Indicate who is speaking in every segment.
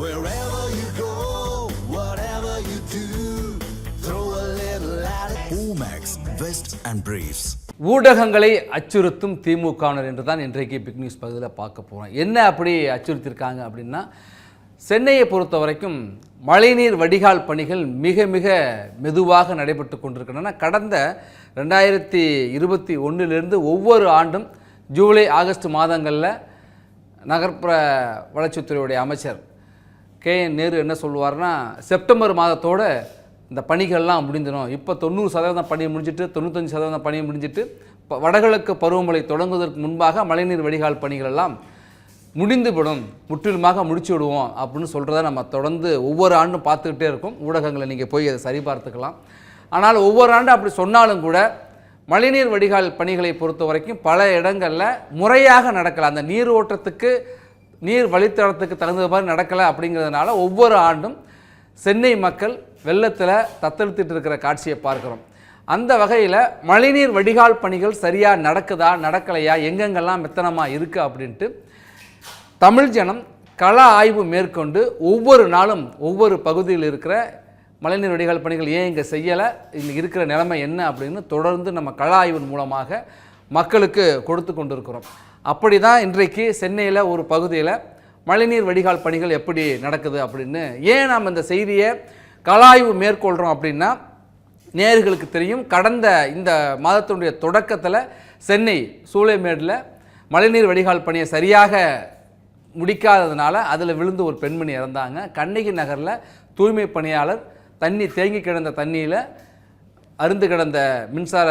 Speaker 1: Wherever you go, whatever you do, throw a little at it. Omax, Vest and Briefs.
Speaker 2: ஊடகங்களை அச்சுறுத்தும் திமுகவினர் என்று தான் இன்றைக்கு பிக் நியூஸ் பகுதியில் பார்க்க போகிறோம். என்ன அப்படி அச்சுறுத்திருக்காங்க அப்படின்னா, சென்னையை பொறுத்த வரைக்கும் மழைநீர் வடிகால் பணிகள் மிக மிக மெதுவாக நடைபெற்று கொண்டிருக்கின்றன. கடந்த 2021 ஒவ்வொரு ஆண்டும் ஜூலை ஆகஸ்ட் மாதங்களில் நகர்ப்புற வளர்ச்சித்துறையுடைய அமைச்சர் KN நேரு என்ன சொல்லுவார்னா, செப்டம்பர் மாதத்தோட இந்த பணிகள்லாம் முடிஞ்சிடும். இப்போ 90% பணி முடிஞ்சிட்டு 95% பணி முடிஞ்சிட்டு வடகிழக்கு பருவமழை தொடங்குவதற்கு முன்பாக மழைநீர் வடிகால் பணிகள் எல்லாம் முடிந்துவிடும், முற்றிலுமாக முடிச்சு விடுவோம் அப்படின்னு சொல்கிறத நம்ம தொடர்ந்து ஒவ்வொரு ஆண்டும் பார்த்துக்கிட்டே இருக்கோம். ஊடகங்களை நீங்கள் போய் அதை சரிபார்த்துக்கலாம். ஆனால் ஒவ்வொரு ஆண்டும் அப்படி சொன்னாலும் கூட மழைநீர் வடிகால் பணிகளை பொறுத்த வரைக்கும் பல இடங்களில் முறையாக நடக்கலை, அந்த நீர் ஓட்டத்துக்கு நீர் வழித்தடத்துக்கு தகுந்த மாதிரி நடக்கலை. அப்படிங்கிறதுனால ஒவ்வொரு ஆண்டும் சென்னை மக்கள் வெள்ளத்தில் தத்தளித்துட்டு இருக்கிற காட்சியை பார்க்குறோம். அந்த வகையில் மழைநீர் வடிகால் பணிகள் சரியாக நடக்குதா நடக்கலையா, எங்கெங்கெல்லாம் மெத்தனமாக இருக்குது அப்படின்ட்டு தமிழ் ஜனம் கள ஆய்வு மேற்கொண்டு ஒவ்வொரு நாளும் ஒவ்வொரு பகுதியில் இருக்கிற மழைநீர் வடிகால் பணிகள் ஏன் இங்கே செய்யலை, இங்கே இருக்கிற நிலைமை என்ன அப்படின்னு தொடர்ந்து நம்ம கள ஆய்வின் மூலமாக மக்களுக்கு கொடுத்து கொண்டிருக்கிறோம். அப்படி தான் இன்றைக்கு சென்னையில் ஒரு பகுதியில் மழைநீர் வடிகால் பணிகள் எப்படி நடக்குது அப்படின்னு ஏன் நாம் இந்த செய்தியை கள ஆய்வு மேற்கொள்கிறோம் அப்படின்னா, நேயர்களுக்கு தெரியும், கடந்த இந்த மாதத்தினுடைய தொடக்கத்தில் சென்னை சூளைமேடில் மழைநீர் வடிகால் பணியை சரியாக முடிக்காததுனால அதில் விழுந்து ஒரு பெண்மணி இறந்தாங்க. கண்ணகி நகரில் தூய்மை பணியாளர் தண்ணி தேங்கி கிடந்த தண்ணியில் அருந்து கிடந்த மின்சார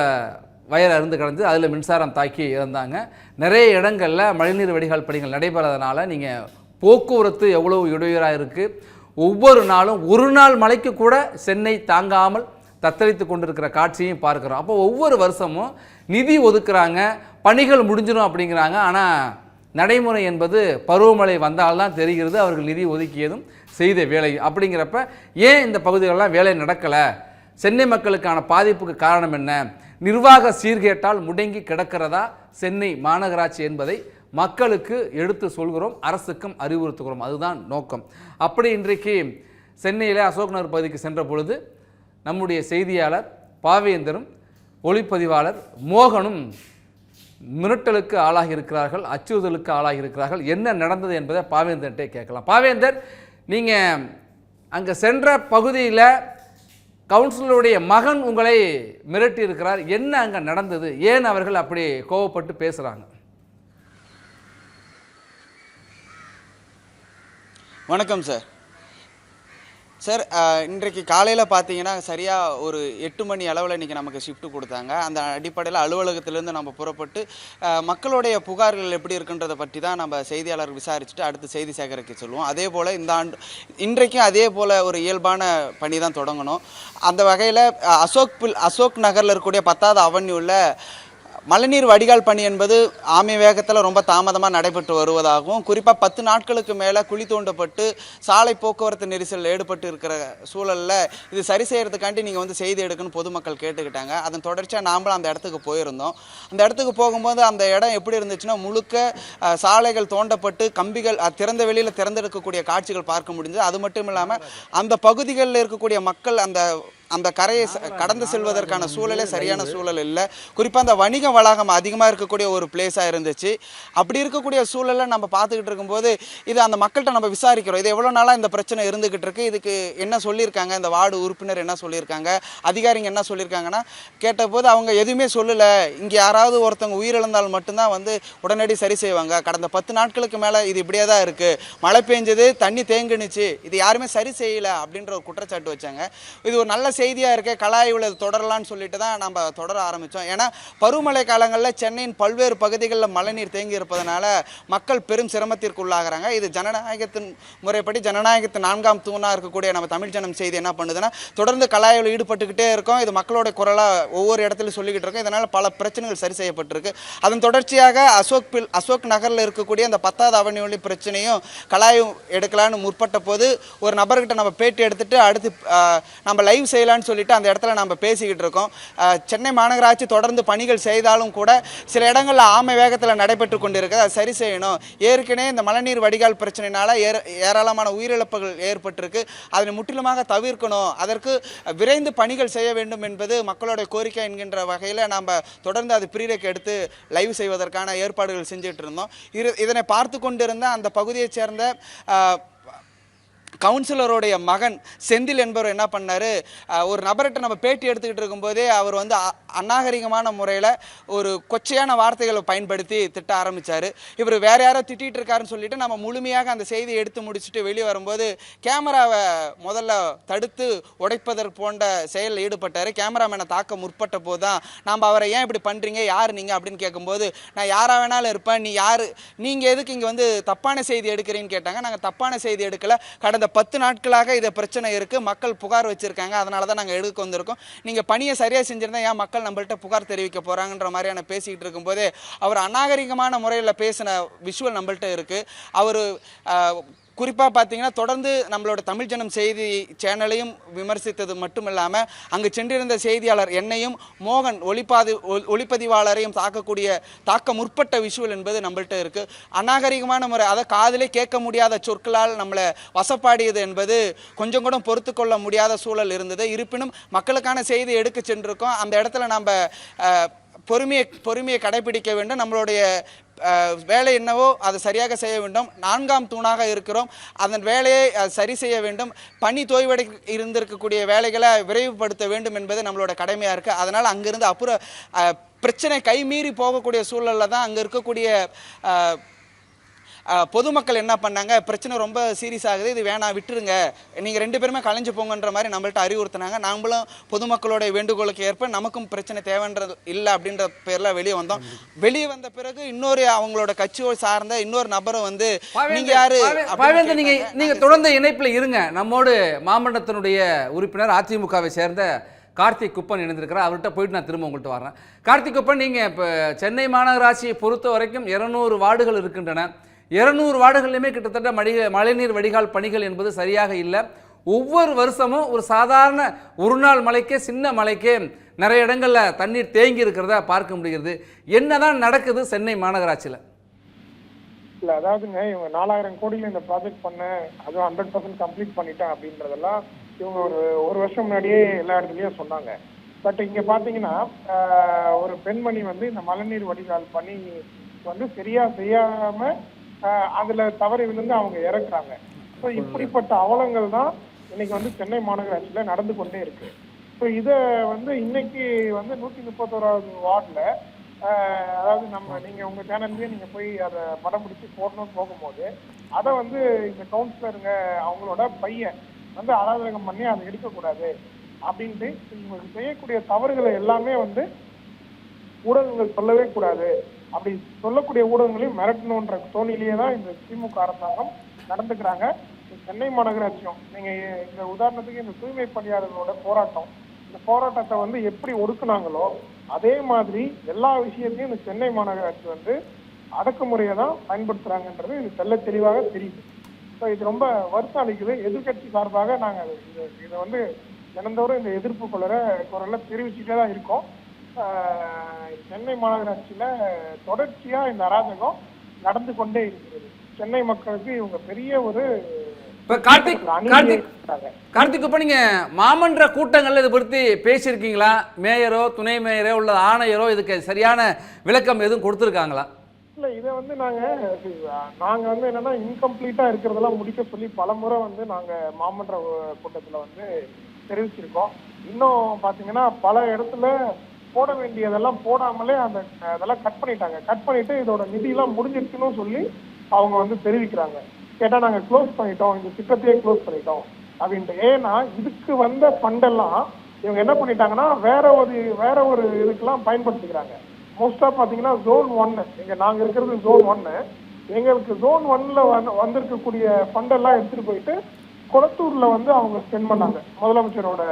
Speaker 2: வயர் அருந்து கிடந்து அதில் மின்சாரம் தாக்கி இறந்தாங்க. நிறைய இடங்களில் மழைநீர் வடிகால் பணிகள் நடைபெறதுனால நீங்கள் போக்குவரத்து எவ்வளோ இடையூறாக இருக்குது. ஒவ்வொரு நாளும் ஒரு நாள் மழைக்கு கூட சென்னை தாங்காமல் தத்தளித்து கொண்டிருக்கிற காட்சியும் பார்க்குறோம். அப்போ ஒவ்வொரு வருஷமும் நிதி ஒதுக்குறாங்க, பணிகள் முடிஞ்சிடும் அப்படிங்கிறாங்க. ஆனால் நடைமுறை என்பது பருவமழை வந்தால்தான் தெரிகிறது அவர்கள் நிதி ஒதுக்கியதும் செய்த வேலை. அப்படிங்கிறப்ப ஏன் இந்த பகுதிகளெல்லாம் வேலை நடக்கலை, சென்னை மக்களுக்கான பாதிப்புக்கு காரணம் என்ன, நிர்வாக சீர்கேட்டால் முடங்கி கிடக்கிறதா சென்னை மாநகராட்சி என்பதை மக்களுக்கு எடுத்து சொல்கிறோம், அரசுக்கும் அறிவுறுத்துகிறோம். அதுதான் நோக்கம். அப்படி இன்றைக்கு சென்னையில் அசோக் நகர் பகுதிக்கு சென்ற பொழுது நம்முடைய செய்தியாளர் பாவேந்தரும் ஒளிப்பதிவாளர் மோகனும் மிரட்டலுக்கு ஆளாகி இருக்கிறார்கள், அச்சுறுத்தலுக்கு ஆளாகி இருக்கிறார்கள். என்ன நடந்தது என்பதை பாவேந்தர்கிட்டே கேட்கலாம். பாவேந்தர், நீங்கள் அங்கே சென்ற பகுதியில் கவுன்சிலருடைய மகன் உங்களை மிரட்டி இருக்கிறார், என்ன அங்கே நடந்தது, ஏன் அவர்கள் அப்படி கோவப்பட்டு பேசுகிறாங்க?
Speaker 3: வணக்கம் சார். சார், இன்றைக்கு காலையில் பார்த்தீங்கன்னா சரியாக ஒரு 8 மணி அளவில் இன்றைக்கி நமக்கு ஷிஃப்ட்டு கொடுத்தாங்க. அந்த அடிப்படையில் அலுவலகத்திலேருந்து நம்ம புறப்பட்டு மக்களுடைய புகார்கள் எப்படி இருக்குன்றதை பற்றி தான் நம்ம செய்தியாளர் விசாரிச்சுட்டு அடுத்து செய்தி சேகரிக்க சொல்லுவோம். அதே போல் இந்த ஆண்டு இன்றைக்கும் அதே போல் ஒரு இயல்பான பணி தான் தொடங்கணும். அந்த வகையில் அசோக் நகரில் இருக்கக்கூடிய 10வது அவென்யூவில் மழைநீர் வடிகால் பணி என்பது ஆமை வேகத்தில் ரொம்ப தாமதமாக நடைபெற்று வருவதாகவும், குறிப்பாக 10 நாட்களுக்கு மேலே குழி தோண்டப்பட்டு சாலை போக்குவரத்து நெரிசல் ஏற்பட்டு இருக்கிற சூழலில் இது சரி செய்கிறதுக்காண்டி நீங்கள் வந்து செய்தி எடுக்கணும்னு பொதுமக்கள் கேட்டுக்கிட்டாங்க. அதன் தொடர்ச்சியாக நாமளும் அந்த இடத்துக்கு போயிருந்தோம். அந்த இடத்துக்கு போகும்போது அந்த இடம் எப்படி இருந்துச்சுன்னா, முழுக்க சாலைகள் தோண்டப்பட்டு கம்பிகள் திறந்த வெளியில் திறந்தெடுக்கக்கூடிய காட்சிகள் பார்க்க முடிஞ்சது. அது மட்டும் இல்லாமல் அந்த பகுதிகளில் இருக்கக்கூடிய மக்கள் அந்த கரையை கடந்து செல்வதற்கான சூழலே சரியான சூழல் இல்லை. குறிப்பாக அந்த வணிக வளாகம் அதிகமாக இருக்கக்கூடிய ஒரு பிளேஸாக இருந்துச்சு. அப்படி இருக்கக்கூடிய சூழலை நம்ம பார்த்துக்கிட்டு இருக்கும்போது இது அந்த மக்கள்கிட்ட நம்ம விசாரிக்கிறோம், இது எவ்வளோ நாளாக இந்த பிரச்சனை இருந்துக்கிட்டு இருக்குது, இதுக்கு என்ன சொல்லியிருக்காங்க, இந்த வார்டு உறுப்பினர் என்ன சொல்லியிருக்காங்க, அதிகாரிங்க என்ன சொல்லியிருக்காங்கன்னா கேட்டபோது அவங்க எதுவுமே சொல்லலை. இங்கே யாராவது ஒருத்தவங்க உயிரிழந்தால் மட்டும்தான் வந்து உடனடி சரி செய்வாங்க. கடந்த 10 நாட்களுக்கு மேலே இது இப்படியே தான் இருக்குது, மழை பெஞ்சது தண்ணி தேங்கினுச்சு, இது யாருமே சரி செய்யலை அப்படின்ற ஒரு குற்றச்சாட்டு வச்சாங்க. இது ஒரு நல்ல செய்தியாக இருக்க கலாய்வில் தொடரலான்னு சொல்லிட்டு தான் நம்ம தொடர ஆரம்பித்தோம். ஏன்னா பருவமழை காலங்களில் சென்னையின் பல்வேறு பகுதிகளில் மழைநீர் தேங்கி இருப்பதனால மக்கள் பெரும் சிரமத்திற்கு உள்ளாகிறாங்க. இது ஜனநாயகத்தின் முறைப்படி ஜனநாயகத்தின் 4ஆம் தூணாக இருக்கக்கூடிய நம்ம தமிழ் ஜனம் செய்தி என்ன பண்ணுதுன்னா, தொடர்ந்து கலாய்வில் ஈடுபட்டுக்கிட்டே இருக்கோம். இது மக்களோட குரலாக ஒவ்வொரு இடத்துலையும் சொல்லிக்கிட்டு இருக்கோம். இதனால் பல பிரச்சனைகள் சரி செய்யப்பட்டிருக்கு. அதன் தொடர்ச்சியாக அசோக் நகரில் இருக்கக்கூடிய அந்த 10வது அவென்யூ பிரச்சனையும் கலாய்வு எடுக்கலான்னு முற்பட்ட போது ஒரு நபர்கிட்ட நம்ம பேட்டி எடுத்துட்டு அடுத்து நம்ம லைவ் செய்ய செய்யலான்னு சொல்லிட்டு அந்த இடத்துல நம்ம பேசிக்கிட்டு இருக்கோம். சென்னை மாநகராட்சி தொடர்ந்து பணிகள் செய்தாலும் கூட சில இடங்களில் ஆமை வேகத்தில் நடைபெற்று கொண்டு இருக்குது. அதை சரி செய்யணும். ஏற்கனவே இந்த மழைநீர் வடிகால் பிரச்சனையினால ஏராளமான உயிரிழப்புகள் ஏற்பட்டிருக்கு. அதனை முற்றிலுமாக தவிர்க்கணும். அதற்கு விரைந்து பணிகள் செய்ய வேண்டும் என்பது மக்களுடைய கோரிக்கை என்கின்ற வகையில் நாம் தொடர்ந்து அது ப்ரீரேக் எடுத்து லைவ் செய்வதற்கான ஏற்பாடுகள் செஞ்சுட்டு இருந்தோம். இதனை பார்த்து கொண்டிருந்த அந்த பகுதியைச் சேர்ந்த கவுன்சிலருடைய மகன் செந்தில் என்பவர் என்ன பண்ணார், ஒரு நபர்கிட்ட நம்ம பேட்டி எடுத்துக்கிட்டு இருக்கும்போதே அவர் வந்து அநாகரிகமான முறையில் ஒரு கொச்சையான வார்த்தைகளை பயன்படுத்தி திட்ட ஆரம்பித்தார். இவர் வேறு யாரோ திட்டிகிட்டு இருக்காருன்னு சொல்லிட்டு நம்ம முழுமையாக அந்த செய்தியை எடுத்து முடிச்சுட்டு வெளியே வரும்போது கேமராவை முதல்ல தடுத்து உடைப்பதற்கு போன்ற செயலில் ஈடுபட்டார். கேமராமேனை தாக்க முற்பட்ட போது தான் நாம் அவரை ஏன் இப்படி பண்ணுறீங்க, யார் நீங்கள் அப்படின்னு கேட்கும்போது, நான் யாராக வேணாலும் இருப்பேன், நீ யார், நீங்கள் எதுக்கு இங்கே வந்து தப்பான செய்தி எடுக்கிறீன்னு கேட்டாங்க. நாங்கள் தப்பான செய்தி எடுக்கலை, கடந்த 10 நாட்களாக இது பிரச்சனை இருக்குது, மக்கள் புகார் வச்சுருக்காங்க, அதனால தான் நாங்கள் எடுக்க வந்திருக்கோம், நீங்கள் பணியை சரியாக செஞ்சுருந்தா ஏன் மக்கள் நம்மள்ட்ட புகார் தெரிவிக்க போகிறாங்கன்ற மாதிரியான பேசிக்கிட்டு இருக்கும்போதே அவர் அநாகரிகமான முறையில் பேசின விஷுவல் நம்மள்ட்ட இருக்குது. அவர் குறிப்பாக பார்த்தீங்கன்னா தொடர்ந்து நம்மளோட தமிழ் ஜனம் செய்தி சேனலையும் விமர்சித்தது மட்டும் இல்லாமல் அங்கு சென்றிருந்த செய்தியாளர் என்னையும் மோகன் ஒளிப்பதிவாளரையும் தாக்க முற்பட்ட விஷுவல் என்பது நம்மள்ட்ட இருக்குது. அநாகரிகமான முறை, அதை காதிலே கேட்க முடியாத சொற்களால் நம்மளை வசப்பாடியது என்பது கொஞ்சம் கூட பொறுத்து கொள்ள முடியாத சூழல் இருந்தது. இருப்பினும் மக்களுக்கான செய்தி எடுக்க சென்றிருக்கோம். அந்த இடத்துல நம்ம பொறுமையை கடைபிடிக்க வேண்டும். நம்மளுடைய வேலை என்னவோ அதை சரியாக செய்ய வேண்டும். 4ஆம் தூணாக இருக்கிறோம், அதன் வேலையை சரி செய்ய வேண்டும். பணி தோய்வடை இருந்திருக்கக்கூடிய வேலைகளை விரைவுபடுத்த வேண்டும் என்பது நம்மளோட கடமையாக இருக்குது. அதனால் அங்கிருந்து அப்புறம் பிரச்சனை கைமீறி போகக்கூடிய சூழலில் தான் அங்கே இருக்கக்கூடிய பொதுமக்கள் என்ன பண்ணாங்க, பிரச்சனை ரொம்ப சீரியஸ் ஆகுது, இது வேணாம் விட்டுருங்க, நீங்கள் 2 பேருமே கலைஞ்சு போங்கன்ற மாதிரி நம்மள்ட்ட அறிவுறுத்தினாங்க. நாங்களும் பொதுமக்களோட வேண்டுகோளுக்கு ஏற்ப நமக்கும் பிரச்சனை தேவைன்றது இல்லை அப்படின்ற பேரில் வெளியே வந்தோம். வெளியே வந்த பிறகு இன்னொரு அவங்களோட கட்சியோடு சார்ந்த இன்னொரு நபரும் வந்து நீங்கள் யாரு,
Speaker 2: நீங்கள் தொடர்ந்து இணைப்பில் இருங்க. நம்மோடு மாமண்டத்தினுடைய உறுப்பினர் அதிமுகவை சேர்ந்த கார்த்திக் குப்பன் இணைந்திருக்கிறார். அவர்கிட்ட போயிட்டு நான் திரும்ப உங்கள்கிட்ட வரேன். கார்த்திக் குப்பன், நீங்கள் இப்போ சென்னை மாநகராட்சியை பொறுத்த வரைக்கும் 200 வார்டுகள் இருக்கின்றன. 200 வார்டுகளிலுமே கிட்டத்தட்ட மழைநீர் வடிகால் பணிகள் என்பது சரியாக இல்லை. ஒவ்வொரு வருஷமும் ஒரு சாதாரண ஒரு நாள் மழைக்கே, சின்ன மழைக்கே நிறைய இடங்களில் தண்ணீர் தேங்கி இருக்கிறத பார்க்க முடிகிறது. என்னதான் நடக்குது சென்னை மாநகராட்சியில்?
Speaker 4: இல்லை, அதாவதுங்க, இவங்க 4000 கோடியில் இந்த ப்ராஜெக்ட் பண்ண, அதுவும் 100% கம்ப்ளீட் பண்ணிட்டேன் அப்படின்றதெல்லாம் இவங்க ஒரு வருஷம் முன்னாடியே எல்லா இடத்துலையும் சொன்னாங்க. பட் இங்கே பார்த்தீங்கன்னா ஒரு பெண்மணி வந்து இந்த மழைநீர் வடிகால் பணி வந்து சரியாக செய்யாமல் அதில் தவறி விழுந்து அவங்க இறக்குறாங்க. ஸோ இப்படிப்பட்ட அவலங்கள் தான் இன்னைக்கு வந்து சென்னை மாநகராட்சியில் நடந்து கொண்டே இருக்கு. ஸோ இதை வந்து இன்னைக்கு வந்து 131வது வார்டில், அதாவது நீங்கள் உங்கள் சேனல்லேயே நீங்கள் போய் அதை படம் பிடிச்சி போடணும்னு போகும்போது அதை வந்து இந்த கவுன்சிலருங்க அவங்களோட பையன் வந்து அராஜகம் பண்ணி அதை எடுக்கக்கூடாது அப்படின்ட்டு இவங்களுக்கு செய்யக்கூடிய தவறுகளை எல்லாமே வந்து ஊடகங்கள் சொல்லவே கூடாது, அப்படி சொல்லக்கூடிய ஊடகங்களையும் மிரட்டணுன்ற தோணிலேயே தான் இந்த திமுக அரசாங்கம் நடந்துக்கிறாங்க. சென்னை மாநகராட்சியும் நீங்கள் இந்த உதாரணத்துக்கு இந்த தூய்மை பணியாளர்களோட போராட்டம், இந்த போராட்டத்தை வந்து எப்படி ஒடுக்குனாங்களோ அதே மாதிரி எல்லா விஷயத்தையும் இந்த சென்னை மாநகராட்சி வந்து அடக்குமுறையை தான் பயன்படுத்துகிறாங்கன்றது இது தெல்ல தெளிவாக தெரியுது. ஸோ இது ரொம்ப வருத்தம் அளிக்குது. எதிர்கட்சி சார்பாக நாங்கள் இதை வந்து தினந்தோறும் இந்த எதிர்ப்பு குரலை தெரிவிச்சுட்டே தான் இருக்கோம். சென்னை மாநகராட்சியில தொடர்ச்சியா இந்த அராஜகம் நடந்து கொண்டே இருக்கிறது. சென்னை மக்களுக்கு இவங்க பெரிய ஒரு
Speaker 2: கார்த்திக், இப்ப நீங்க மாமன்ற கூட்டங்கள்ல இதை பற்றி பேசியிருக்கீங்களா? மேயரோ துணை மேயரோ உள்ள ஆணையரோ இதுக்கு சரியான விளக்கம் எதுவும் கொடுத்துருக்காங்களா?
Speaker 4: இல்ல, இதை வந்து நாங்க வந்து என்னன்னா இன்கம்ப்ளீட்டா இருக்கிறதெல்லாம் முடிக்க சொல்லி பலமுறை வந்து நாங்க மாமன்ற கூட்டத்துல வந்து தெரிவிச்சிருக்கோம். இன்னும் பாத்தீங்கன்னா பல இடத்துல போட வேண்டியதெல்லாம் போடாமலே அதெல்லாம் கட் பண்ணிட்டாங்க. கட் பண்ணிட்டு இதோட நிதியெல்லாம் முடிஞ்சிருச்சுன்னு சொல்லி அவங்க வந்து தெரிவிக்கிறாங்க. கேட்டா நாங்க க்ளோஸ் பண்ணிட்டோம், இந்த திட்டத்தையே க்ளோஸ் பண்ணிட்டோம் அப்படின்ட்டு. ஏன்னா இதுக்கு வந்த ஃபண்டெல்லாம் இவங்க என்ன பண்ணிட்டாங்கன்னா வேற ஒரு இதுக்கெல்லாம் பயன்படுத்திக்கிறாங்க. மோஸ்டா பாத்தீங்கன்னா Zone 1, நாங்க இருக்கிறது Zone 1, எங்களுக்கு Zone 1ல வந்திருக்கக்கூடிய ஃபண்டெல்லாம் எடுத்துட்டு போயிட்டு கொளத்தூர்ல வந்து அவங்க ஸ்பெண்ட் பண்ணாங்க முதலமைச்சரோட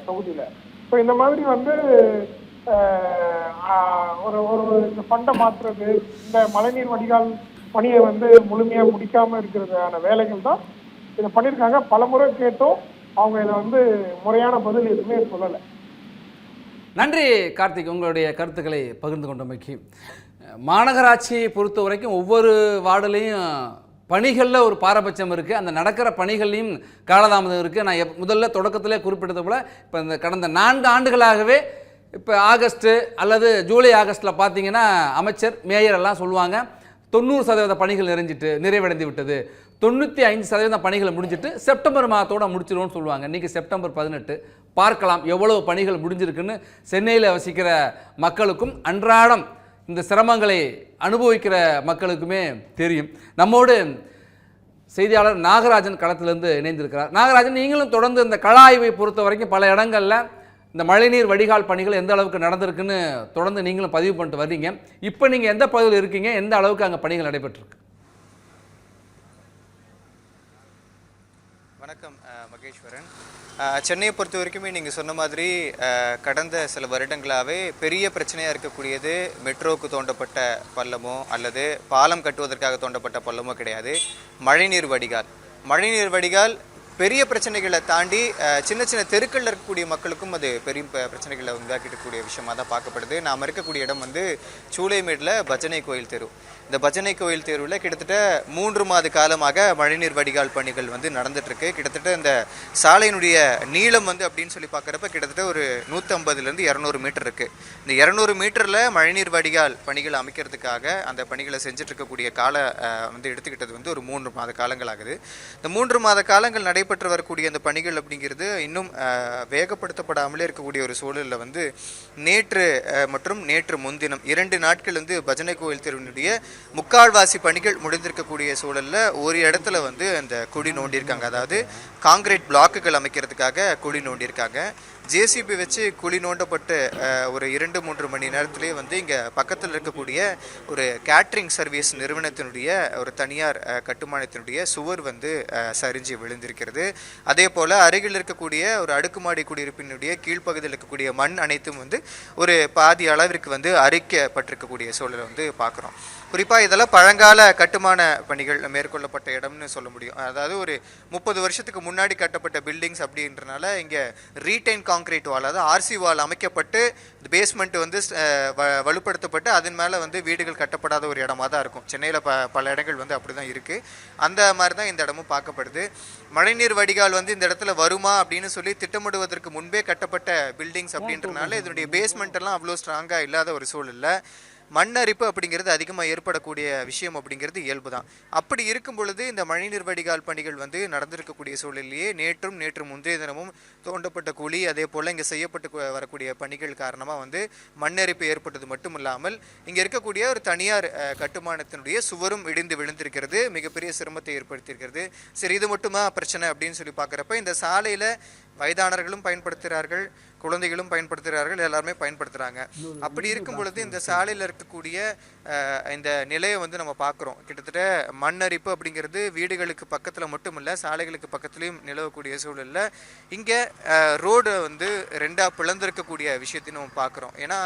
Speaker 4: தொகுதியில. ஸோ இந்த மாதிரி வந்து இந்த ஃபண்டை மாற்றுறது, இந்த மழைநீர் வடிகால் பணியை வந்து முழுமையா முடிக்காம இருக்கிறதான வேலைகள் தான் இதை பண்ணியிருக்காங்க. பல முறை கேட்டோம், அவங்க இதை வந்து முறையான பதில் எதுவுமே சொல்லலை.
Speaker 2: நன்றி கார்த்திக், உங்களுடைய கருத்துக்களை பகிர்ந்து கொண்டமைக்கு. மாநகராட்சியை பொறுத்த வரைக்கும் ஒவ்வொரு வார்டுலேயும் பணிகளில் ஒரு பாரபட்சம் இருக்குது. அந்த நடக்கிற பணிகள்லையும் காலதாமதம் இருக்குது. நான் முதல்ல தொடக்கத்திலே குறிப்பிட்டது போல் இப்போ இந்த கடந்த 4 ஆண்டுகளாகவே இப்போ ஆகஸ்ட்டு அல்லது ஜூலை ஆகஸ்ட்டில் பார்த்தீங்கன்னா அமைச்சர் மேயர் எல்லாம் சொல்லுவாங்க 90% பணிகள் நிறைவடைந்து விட்டது, 95% பணிகளை முடிஞ்சிட்டு செப்டம்பர் மாதத்தோடு முடிச்சிடும்னு சொல்லுவாங்க. இன்றைக்கி செப்டம்பர் 18, பார்க்கலாம் எவ்வளவு பணிகள் முடிஞ்சிருக்குன்னு சென்னையில் வசிக்கிற மக்களுக்கும் அன்றாடம் இந்த சிரமங்களை அனுபவிக்கிற மக்களுக்குமே தெரியும். நம்மோடு செய்தியாளர் நாகராஜன் களத்திலிருந்து இணைந்திருக்கிறார். நாகராஜன், நீங்களும் தொடர்ந்து இந்த கள ஆய்வை பொறுத்த வரைக்கும் பல இடங்களில் இந்த மழைநீர் வடிகால் பணிகள் எந்த அளவுக்கு நடந்திருக்குன்னு தொடர்ந்து நீங்களும் பதிவு பண்ணிட்டு வர்றீங்க. இப்போ நீங்கள் எந்த பகுதியில் இருக்கீங்க, எந்த அளவுக்கு அங்கே பணிகள் நடைபெற்றிருக்கு?
Speaker 5: வணக்கம் மகேஸ்வரன். சென்னையை பொறுத்த வரைக்குமே நீங்கள் சொன்ன மாதிரி கடந்த சில வருடங்களாகவே பெரிய பிரச்சனையாக இருக்கக்கூடியது மெட்ரோவுக்கு தோண்டப்பட்ட பள்ளமோ அல்லது பாலம் கட்டுவதற்காக தோண்டப்பட்ட பள்ளமோ கிடையாது, மழைநீர் வடிகால். மழைநீர் வடிகால் பெரிய பிரச்சனைகளை தாண்டி சின்ன சின்ன தெருக்களில் இருக்கக்கூடிய மக்களுக்கும் அது பெரிய பிரச்சனைகளை உண்டாக்கிடக்கூடிய விஷயமாக தான் பார்க்கப்படுது. நாம் இருக்கக்கூடிய இடம் வந்து சூளைமேடில் பஜனை கோயில் தெரு. இந்த பஜனை கோயில் தெருவில் கிட்டத்தட்ட 3 மாத காலமாக மழைநீர் வடிகால் பணிகள் வந்து நடந்துட்டுருக்கு. கிட்டத்தட்ட இந்த சாலையினுடைய நீளம் வந்து அப்படின்னு சொல்லி பார்க்குறப்ப கிட்டத்தட்ட ஒரு 150லேருந்து 200 மீட்டர் இருக்குது. இந்த 200 மீட்டரில் மழைநீர் வடிகால் பணிகள் அமைக்கிறதுக்காக அந்த பணிகளை செஞ்சுட்டு இருக்கக்கூடிய வந்து எடுத்துக்கிட்டது வந்து ஒரு 3 மாத காலங்கள் ஆகுது. இந்த 3 மாத காலங்கள் நடைபெற்று வரக்கூடிய அந்த பணிகள் அப்படிங்கிறது இன்னும் வேகப்படுத்தப்படாமலே இருக்கக்கூடிய ஒரு சூழலில் வந்து நேற்று மற்றும் நேற்று முன்தினம் 2 நாட்கள் வந்து பஜனை கோயில் தெருவினுடைய முக்கால்வாசி பணிகள் முடிந்திருக்கக்கூடிய சூழலில் ஒரு இடத்துல வந்து அந்த குழி நோண்டியிருக்காங்க. அதாவது காங்கிரீட் பிளாக்குகள் அமைக்கிறதுக்காக குழி நோண்டியிருக்காங்க. ஜேசிபி வச்சு குழி நோண்டப்பட்டு ஒரு 2-3 மணி நேரத்திலே வந்து இங்கே பக்கத்தில் இருக்கக்கூடிய ஒரு கேட்ரிங் சர்வீஸ் நிறுவனத்தினுடைய ஒரு தனியார் கட்டுமானத்தினுடைய சுவர் வந்து சரிஞ்சு விழுந்திருக்கிறது. அதே போல் அருகில் இருக்கக்கூடிய ஒரு அடுக்குமாடி குடியிருப்பினுடைய கீழ்ப்பகுதியில் இருக்கக்கூடிய மண் அனைத்தும் வந்து ஒரு பாதி அளவிற்கு வந்து அரிக்கப்பட்டிருக்கக்கூடிய சூழலை வந்து பார்க்குறோம். குறிப்பாக இதெல்லாம் பழங்கால கட்டுமான பணிகள் மேற்கொள்ளப்பட்ட இடம்னு சொல்ல முடியும். அதாவது ஒரு 30 வருஷத்துக்கு முன்னாடி கட்டப்பட்ட பில்டிங்ஸ் அப்படின்றனால இங்கே ரீடைன் காங்கிரீட் வால், அதாவது ஆர்சி வால் அமைக்கப்பட்டு பேஸ்மெண்ட் வந்து வலுப்படுத்தப்பட்டு அதன் மேலே வந்து வீடுகள் கட்டப்படாத ஒரு இடமா தான் இருக்கும். சென்னையில் பல இடங்கள் வந்து அப்படி தான் இருக்குது. அந்த மாதிரி தான் இந்த இடமும் பார்க்கப்படுது. மழைநீர் வடிகால் வந்து இந்த இடத்துல வருமா அப்படின்னு சொல்லி திட்டமிடுவதற்கு முன்பே கட்டப்பட்ட பில்டிங்ஸ் அப்படின்றனால இதனுடைய பேஸ்மெண்ட் எல்லாம் அவ்வளோ ஸ்ட்ராங்காக இல்லாத ஒரு சூழலில் மண்ணரிப்பு அப்படிங்கிறது அதிகமாக ஏற்படக்கூடிய விஷயம் அப்படிங்கிறது இயல்பு தான். அப்படி இருக்கும் பொழுது இந்த மழைநீர் வடிகால் பணிகள் வந்து நடந்திருக்கக்கூடிய சூழலிலேயே நேற்று முந்தைய தினமும் தோண்டப்பட்ட குழி, அதே போல் இங்கே செய்யப்பட்டு வரக்கூடிய பணிகள் காரணமாக வந்து மண்ணரிப்பு ஏற்பட்டது மட்டும் இல்லாமல் இங்கே இருக்கக்கூடிய ஒரு தனியார் கட்டுமானத்தினுடைய சுவரும் இடிந்து விழுந்திருக்கிறது, மிகப்பெரிய சிரமத்தை ஏற்படுத்தியிருக்கிறது. சரி, இது மட்டுமா பிரச்சனை அப்படின்னு சொல்லி பார்க்குறப்ப இந்த சாலையில் வயதானர்களும் பயன்படுத்துகிறார்கள், குழந்தைகளும் பயன்படுத்துகிறார்கள், எல்லாருமே பயன்படுத்துகிறாங்க. அப்படி இருக்கும் பொழுது இந்த சாலையில் இருக்கக்கூடிய இந்த நிலையை வந்து நம்ம பார்க்குறோம். கிட்டத்தட்ட மண்ணரிப்பு அப்படிங்கிறது வீடுகளுக்கு பக்கத்தில் மட்டும் இல்லை, சாலைகளுக்கு பக்கத்துலேயும் நிலவக்கூடிய சூழலில் இங்கே ரோடு வந்து 2ஆக பிளந்திருக்கக்கூடிய விஷயத்தையும் நம்ம பார்க்குறோம். ஏன்னா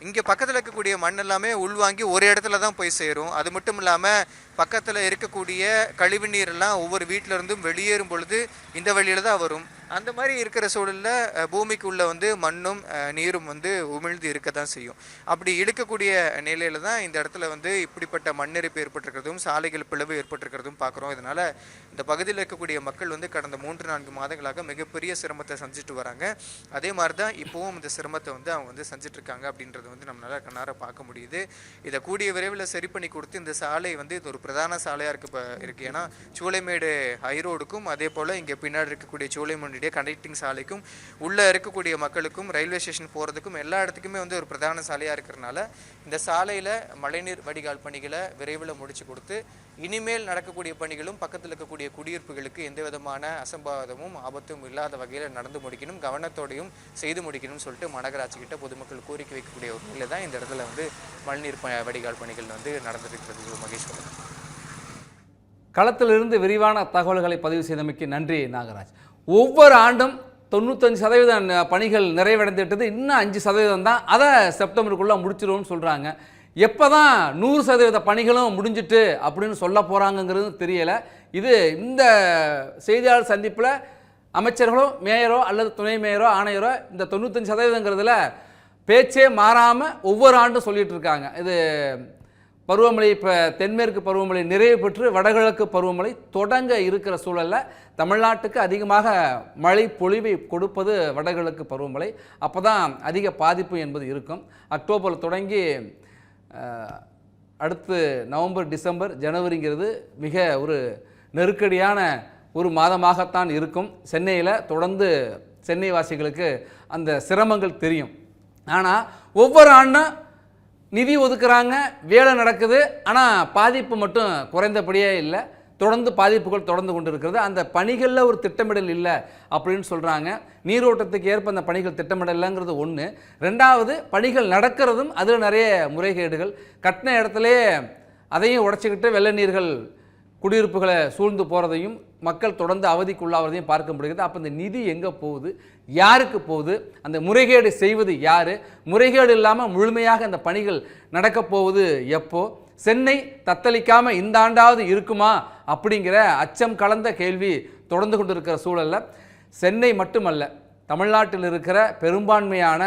Speaker 5: இங்கே பக்கத்தில் இருக்கக்கூடிய மண் எல்லாமே உள்வாங்கி ஒரு இடத்துல தான் போய் சேரும். அது மட்டும் இல்லாமல் பக்கத்தில் இருக்கக்கூடிய கழிவு நீரெல்லாம் ஒவ்வொரு வீட்டிலருந்தும் வெளியேறும் பொழுது இந்த வழியில் தான் வரும். அந்த மாதிரி இருக்கிற சூழலில் பூமிக்குள்ளே வந்து மண்ணும் நீரும் வந்து உமிழ்ந்து இருக்க தான் செய்யும். அப்படி இழுக்கக்கூடிய நிலையில் தான் இந்த இடத்துல வந்து இப்படிப்பட்ட மண்ணெரிப்பு ஏற்பட்டிருக்கிறதும் சாலைகள் பிளவு ஏற்பட்டிருக்கிறதும் பார்க்குறோம். இதனால் இந்த பகுதியில் இருக்கக்கூடிய மக்கள் வந்து கடந்த 3-4 மாதங்களாக மிகப்பெரிய சிரமத்தை செஞ்சுட்டு வராங்க. அதே மாதிரி தான் இப்போவும் இந்த சிரமத்தை வந்து அவங்க வந்து செஞ்சிட்ருக்காங்க அப்படின்றது வந்து நம்மளால் கண்ணார பார்க்க முடியுது. இதை கூடிய விரைவில் சரி பண்ணி கொடுத்து இந்த சாலை வந்து இது ஒரு பிரதான சாலையாக இருக்குது. ஏன்னா சூளைமேடு ஹைரோடுக்கும் அதே போல் இங்கே பின்னாடி இருக்கக்கூடிய சூளைமேடு கனெக்டிங் சாலைக்கும் உள்ளே இருக்கக்கூடிய மக்களுக்கும் ரயில்வே ஸ்டேஷன் போகிறதுக்கும் எல்லா இடத்துக்குமே வந்து ஒரு பிரதான சாலையாக இருக்கிறனால இந்த சாலையில் மழைநீர் வடிகால் பணிகளை விரைவில் முடிச்சு கொடுத்து இனிமேல் நடக்கக்கூடிய பணிகளும் பக்கத்தில் இருக்கக்கூடிய குடியிருப்புகளுக்கு எந்த விதமான அசம்பாவிதமும் ஆபத்தும் இல்லாத வகையில் நடந்து முடிக்கணும், கவனத்தோடையும் செய்து முடிக்கணும்னு சொல்லிட்டு மாநகராட்சி கிட்ட பொதுமக்கள் கோரிக்கை வைக்கக்கூடிய ஒரு நிலை தான் இந்த இடத்துல வந்து மழைநீர் வடிகால் பணிகள் வந்து நடந்துருக்கிறது. மகேஸ்வரன்,
Speaker 2: களத்திலிருந்து விரிவான தகவல்களை பதிவு செய்தமைக்கு நன்றி நாகராஜ். ஒவ்வொரு ஆண்டும் 95% பணிகள் நிறைவடைந்துவிட்டது, இன்னும் 5% தான், அதை செப்டம்பருக்குள்ளே முடிச்சிடுவோம்னு சொல்கிறாங்க. எப்போ தான் 100% பணிகளும் முடிஞ்சிட்டு அப்படின்னு சொல்ல போகிறாங்கங்கிறது தெரியலை. இது இந்த செய்தியாளர் சந்திப்பில் அமைச்சர்களோ மேயரோ அல்லது துணை மேயரோ ஆணையரோ இந்த 95%ங்கிறதுல பேச்சே மாறாமல் ஒவ்வொரு ஆண்டும் சொல்லிட்டு இருக்காங்க. இது பருவமழை இப்போ தென்மேற்கு பருவமழை நிறைவு பெற்று வடகிழக்கு பருவமழை தொடங்க இருக்கிற சூழலில் தமிழ்நாட்டுக்கு அதிகமாக மழை பொழிவை கொடுப்பது வடகிழக்கு பருவமழை. அப்போ தான் அதிக பாதிப்பு என்பது இருக்கும். அக்டோபரில் தொடங்கி அடுத்து நவம்பர், டிசம்பர், ஜனவரிங்கிறது மிக ஒரு நெருக்கடியான ஒரு மாதமாகத்தான் இருக்கும். சென்னையில் தொடர்ந்து சென்னை வாசிகளுக்கு அந்த சிரமங்கள் தெரியும். ஆனால் ஒவ்வொரு ஆண்டும் நிதி ஒதுக்குறாங்க, வேலை நடக்குது, ஆனால் பாதிப்பு மட்டும் குறைந்தபடியே இல்லை. தொடர்ந்து பாதிப்புகள் தொடர்ந்து கொண்டு இருக்கிறது. அந்த பணிகளில் ஒரு திட்டமிடல் இல்லை அப்படின்னு சொல்கிறாங்க. நீரோட்டத்துக்கு ஏற்ப அந்த பணிகள் திட்டமிடலைங்கிறது ஒன்று. ரெண்டாவது, பணிகள் நடக்கிறதும் அதில் நிறைய முறைகேடுகள். கட்டின இடத்துலையே அதையும் உடச்சிக்கிட்டு வெள்ள நீர்கள் குடியிருப்புகளை சூழ்ந்து போகிறதையும் மக்கள் தொடர்ந்து அவதிக்குள்ளாவதையும் பார்க்க முடிகிறது. அப்போ இந்த நிதி எங்கே போகுது, யாருக்கு போகுது, அந்த முறைகேடு செய்வது யார், முறைகேடு இல்லாமல் முழுமையாக அந்த பணிகள் நடக்கப் போவது எப்போ, சென்னை தத்தளிக்காமல் இந்த ஆண்டாவது இருக்குமா அப்படிங்கிற அச்சம் கலந்த கேள்வி தொடர்ந்து கொண்டு இருக்கிற சூழலில் சென்னை மட்டுமல்ல, தமிழ்நாட்டில் இருக்கிற பெரும்பான்மையான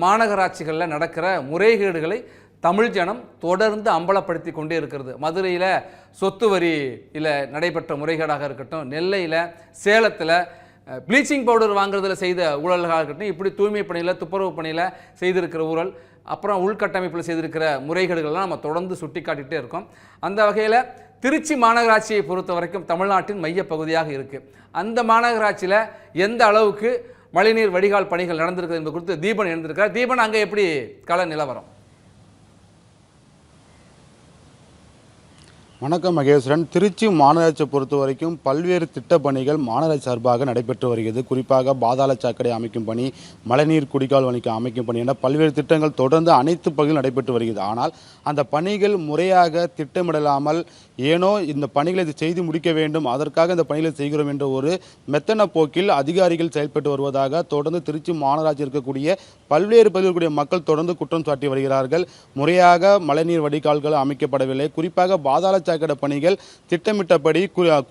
Speaker 2: மாநகராட்சிகளில் நடக்கிற முறைகேடுகளை தமிழ் ஜனம் தொடர்ந்து அம்பலப்படுத்தி கொண்டே இருக்கிறது. மதுரையில் சொத்து வரியில் நடைபெற்ற முறைகேடாக இருக்கட்டும், நெல்லையில், சேலத்தில் ப்ளீச்சிங் பவுடர் வாங்குறதுல செய்த ஊழல்களாக இருக்கட்டும், இப்படி தூய்மை பணியில், துப்புரவு பணியில் செய்திருக்கிற ஊழல், அப்புறம் உள்கட்டமைப்பில் செய்திருக்கிற முறைகேடுகள்லாம் நம்ம தொடர்ந்து சுட்டி காட்டிகிட்டே இருக்கோம். அந்த வகையில் திருச்சி மாநகராட்சியை பொறுத்த வரைக்கும் தமிழ்நாட்டின் மையப்பகுதியாக இருக்குது. அந்த மாநகராட்சியில் எந்த அளவுக்கு மழைநீர் வடிகால் பணிகள் நடந்திருக்குது என்பது குறித்து தீபன் எழுந்திருக்கார். தீபன், அங்கே எப்படி கள நிலவரம்?
Speaker 6: வணக்கம் மகேஸ்வரன். திருச்சி மாநகராட்சியை பொறுத்த வரைக்கும் பல்வேறு திட்டப்பணிகள் மாநகராட்சி சார்பாக நடைபெற்று வருகிறது. குறிப்பாக பாதாள சாக்கடை அமைக்கும் பணி, மழைநீர் குடிகால் அமைக்கும் பணி என பல்வேறு திட்டங்கள் தொடர்ந்து அனைத்து பகுதிகளும் நடைபெற்று வருகிறது. ஆனால் அந்த பணிகள் முறையாக திட்டமிடலாமல் ஏனோ இந்த பணிகளை செய்து முடிக்க வேண்டும், அதற்காக இந்த பணிகளை செய்கிறோம் என்ற ஒரு மெத்தன போக்கில் அதிகாரிகள் செயல்பட்டு வருவதாக தொடர்ந்து திருச்சி மாநகராட்சி இருக்கக்கூடிய பல்வேறு பகுதிகளுடைய மக்கள் தொடர்ந்து குற்றம் சாட்டி வருகிறார்கள். முறையாக மழைநீர் வடிகால்கள் அமைக்கப்படவில்லை. குறிப்பாக பாதாள சாக்கடை பணிகள் திட்டமிட்டபடி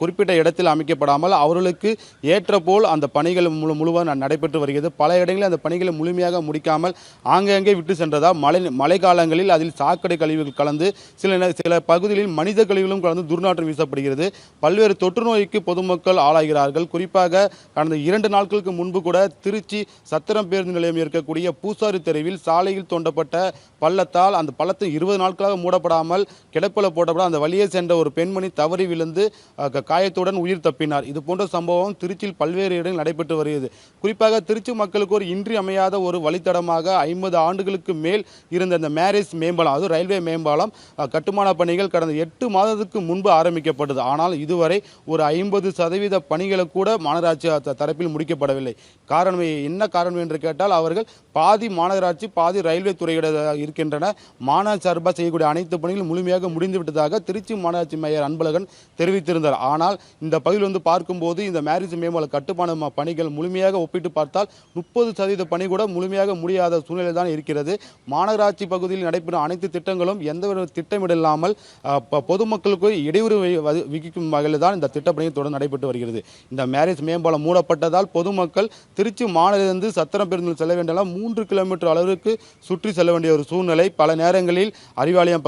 Speaker 6: குறிப்பிட்ட இடத்தில் அமைக்கப்படாமல் அவர்களுக்கு ஏற்ற போல் அந்த பணிகள் முழுவதும் நடைபெற்று வருகிறது. பல இடங்களில் அந்த பணிகளை முழுமையாக முடிக்காமல் ஆங்காங்கே விட்டு சென்றதால் மழை காலங்களில் அதில் சாக்கடை கழிவுகள் கலந்து சில பகுதிகளில் மனித கழிவுகளும் கலந்து துர்நாற்றம் வீசப்படுகிறது. பல்வேறு தொற்று நோய்க்கு பொதுமக்கள் ஆளாகிறார்கள். குறிப்பாக கடந்த 2 நாட்களுக்கு முன்பு கூட திருச்சி சத்திரம் பேருந்து நிலையம் இருக்கக்கூடிய பூசாரி தெருவில் சாலையில் தோண்டப்பட்ட பள்ளத்தால் அந்த பள்ளத்தை 20 நாட்களாக மூடப்படாமல் கிடப்பில போட்டப்பட அந்த வழியே சென்ற ஒரு பெண்மணி தவறி விழுந்து காயத்துடன் உயிர் தப்பினார். இது போன்ற சம்பவம் திருச்சியில் பல்வேறு இடங்களில் நடைபெற்று வருகிறது. குறிப்பாக திருச்சி மக்களுக்கு ஒரு இன்றியமையாத ஒரு வழித்தடமாக 50 ஆண்டுகளுக்கு மேல் இருந்த இந்த மேரேஜ் மேம்பாலம், அது ரயில்வே மேம்பாலம் கட்டுமான பணிகள் கடந்த 8 மாதத்துக்கு முன்பு ஆரம்பிக்கப்பட்டது. ஆனால் இதுவரை ஒரு 50% பணிகளை கூட மாநகராட்சி தரப்பில் முடிக்கப்படவில்லை. காரணம் என்ன காரணம் என்று கேட்டால் அவர்கள் பாதி மாநகராட்சி பாதி ரயில்வே துறையிட இருக்கின்றன. மாநகராட்சி சார்பாக செய்யக்கூடிய அனைத்து பணிகளும் முழுமையாக முடிந்துவிட்டதாக திருச்சி மாநகராட்சி மேயர் அன்பழகன் தெரிவித்திருந்தார். ஆனால் இந்த பகுதியில் பார்க்கும்போது இந்த மேரேஜ் மேம்பால கட்டுமான பணிகள் முழுமையாக ஒப்பிட்டு பார்த்தால் 30% பணி கூட முழுமையாக முடியாத சூழ்நிலை தான் இருக்கிறது. மாநகராட்சி பகுதியில் நடைபெறும் அனைத்து திட்டங்களும் எந்தவித திட்டமிடலாமல் பொதுமக்களுக்கு இடையூறு விதிக்கும் வகையில் தான் இந்த திட்டப்பணிகள் தொடர்ந்து நடைபெற்று வருகிறது. இந்த மேரேஜ் மேம்பாலம் மூடப்பட்டதால் பொதுமக்கள் திருச்சி மாநிலத்திலிருந்து சத்திரம் பேருந்தில் செல்ல வேண்டிய 3 கிலோமீட்டர் அளவிற்கு சுற்றி செல்ல வேண்டிய ஒரு சூழ்நிலை. பல நேரங்களில் அறிவாலயம்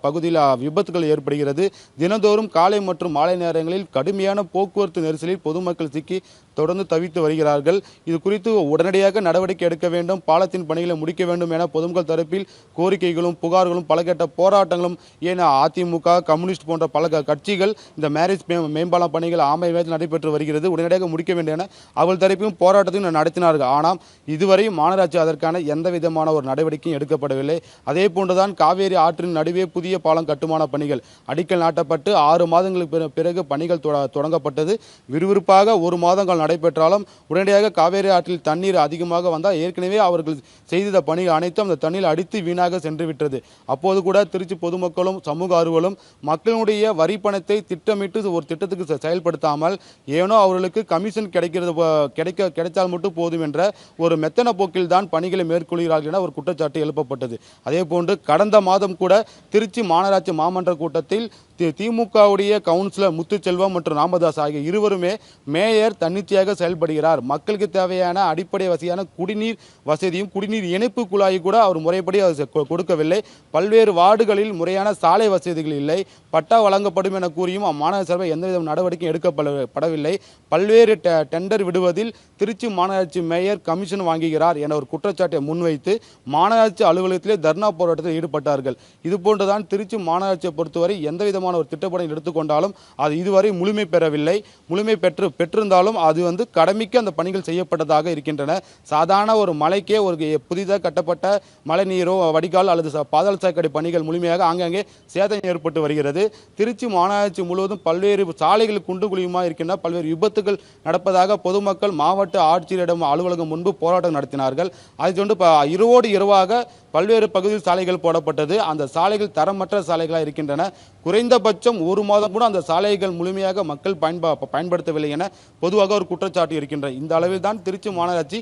Speaker 6: பகுதியில் விபத்துகள் ஏற்படுகிறது. தினந்தோறும் காலை மற்றும் மாலை நேரங்களில் கடுமையான போக்குவரத்து நெரிசலில் பொதுமக்கள் சிக்கி தொடர்ந்து தவித்து வருகிறார்கள். இது குறித்து உடனடியாக நடவடிக்கை எடுக்க வேண்டும், பாலத்தின் பணிகளை முடிக்க வேண்டும் என பொதுமக்கள் தரப்பில் கோரிக்கைகளும் புகார்களும் பல கட்ட போராட்டங்களும் ஏன் அதிமுக, கம்யூனிஸ்ட் போன்ற பல கட்சிகள் இந்த மேரேஜ் மேம்பாலம் பணிகள் ஆமையில் நடைபெற்று வருகிறது, உடனடியாக முடிக்க வேண்டும் என அவள் தரப்பையும் போராட்டத்தையும் நடத்தினார்கள். ஆனால் இதுவரை மாநகராட்சி அதற்கான எந்த விதமான ஒரு நடவடிக்கையும் எடுக்கப்படவில்லை. அதே போன்றுதான் காவேரி ஆற்றின் நடுவே புதிய பாலம் கட்டுமான பணிகள் அடிக்கல் நாட்டப்பட்டு 6 மாதங்களுக்கு பிறகு பணிகள் தொடங்கப்பட்டது. விறுவிறுப்பாக 1 மாதங்கள் நடைபெற்றாலும் உடனடியாக காவேரி ஆற்றில் தண்ணீர் அதிகமாக வந்தால் ஏற்கனவே அவர்கள் செய்த பணிகள் அனைத்தும் அந்த தண்ணீர் அடித்து வீணாக சென்று விட்டது. அப்போது கூட திருச்சி பொதுமக்களும் சமூக ஆர்வலரும் மக்களுடைய வரி பணத்தை திட்டமிட்டு ஒரு திட்டத்துக்கு செயல்படுத்தாமல் ஏனோ அவர்களுக்கு கமிஷன் கிடைத்தால் மட்டும் போதும் என்ற ஒரு மெத்தன போக்கில் தான் பணிகளை மேற்கொள்கிறார்கள் என ஒரு குற்றச்சாட்டு எழுப்பப்பட்டது. அதே போன்று கடந்த மாதம் கூட திருச்சி மாநகராட்சி மாமன்ற கூட்டத்தில் திமுகவுடைய கவுன்சிலர் முத்துச்செல்வம் மற்றும் ராமதாஸ் ஆகிய இருவருமே மேயர் தன்னிச்சையாக செயல்படுகிறார். மக்களுக்கு தேவையான அடிப்படை வசதியான குடிநீர் வசதியும் குடிநீர் இணைப்பு குழாய் கூட அவர் முறைப்படி கொடுக்கவில்லை. பல்வேறு வார்டுகளில் முறையான சாலை வசதிகள் இல்லை. பட்டா வழங்கப்படும் என கூறியும் அம்மாநகர சபை எந்தவித நடவடிக்கையும் எடுக்கப்படவில்லை. பல்வேறு டெண்டர் விடுவதில் திருச்சி மாநகராட்சி மேயர் கமிஷன் வாங்குகிறார் என ஒரு குற்றச்சாட்டை முன்வைத்து மாநகராட்சி அலுவலகத்திலே தர்ணா போராட்டத்தில் ஈடுபட்டார்கள். இதுபோன்றுதான் திருச்சி மாநகராட்சியை பொறுத்தவரை எந்த விதமான ஒரு திட்டப்பணி எடுத்துக்கொண்டாலும் அது இதுவரை முழுமை பெறவில்லை. முழுமை பெற்றிருந்தாலும் அது கடமைக்கு அந்த பணிகள் செய்யப்பட்டதாக இருக்கின்றன. சாதாரண ஒரு மலைக்கே ஒரு புதிதாக கட்டப்பட்ட மழைநீரோ வடிகால் அல்லது பாதாள சாக்கடை பணிகள் முழுமையாக ஆங்காங்கே சேதம் ஏற்பட்டு வருகிறது. திருச்சி மாநகராட்சி முழுவதும் பல்வேறு சாலைகள் குண்டு குழியுமாக இருக்கின்றன. பல்வேறு விபத்துகள் நடப்பதாக பொதுமக்கள் மாவட்ட ஆட்சியரிடம் அலுவலகம் முன்பு போராட்டம் நடத்தினார்கள். அதை இரவோடு இரவாக பல்வேறு பகுதியில் சாலைகள் போடப்பட்டது. அந்த சாலைகள் தரமற்ற சாலைகளாக இருக்கின்றன. குறைந்தபட்சம் ஒரு மாதம் கூட அந்த சாலைகள் முழுமையாக மக்கள் பயன்படுத்தவில்லை என பொதுவாக ஒரு குற்றச்சாட்டு இருக்கின்றன. இந்த அளவில் தான் திருச்சி மாநகராட்சி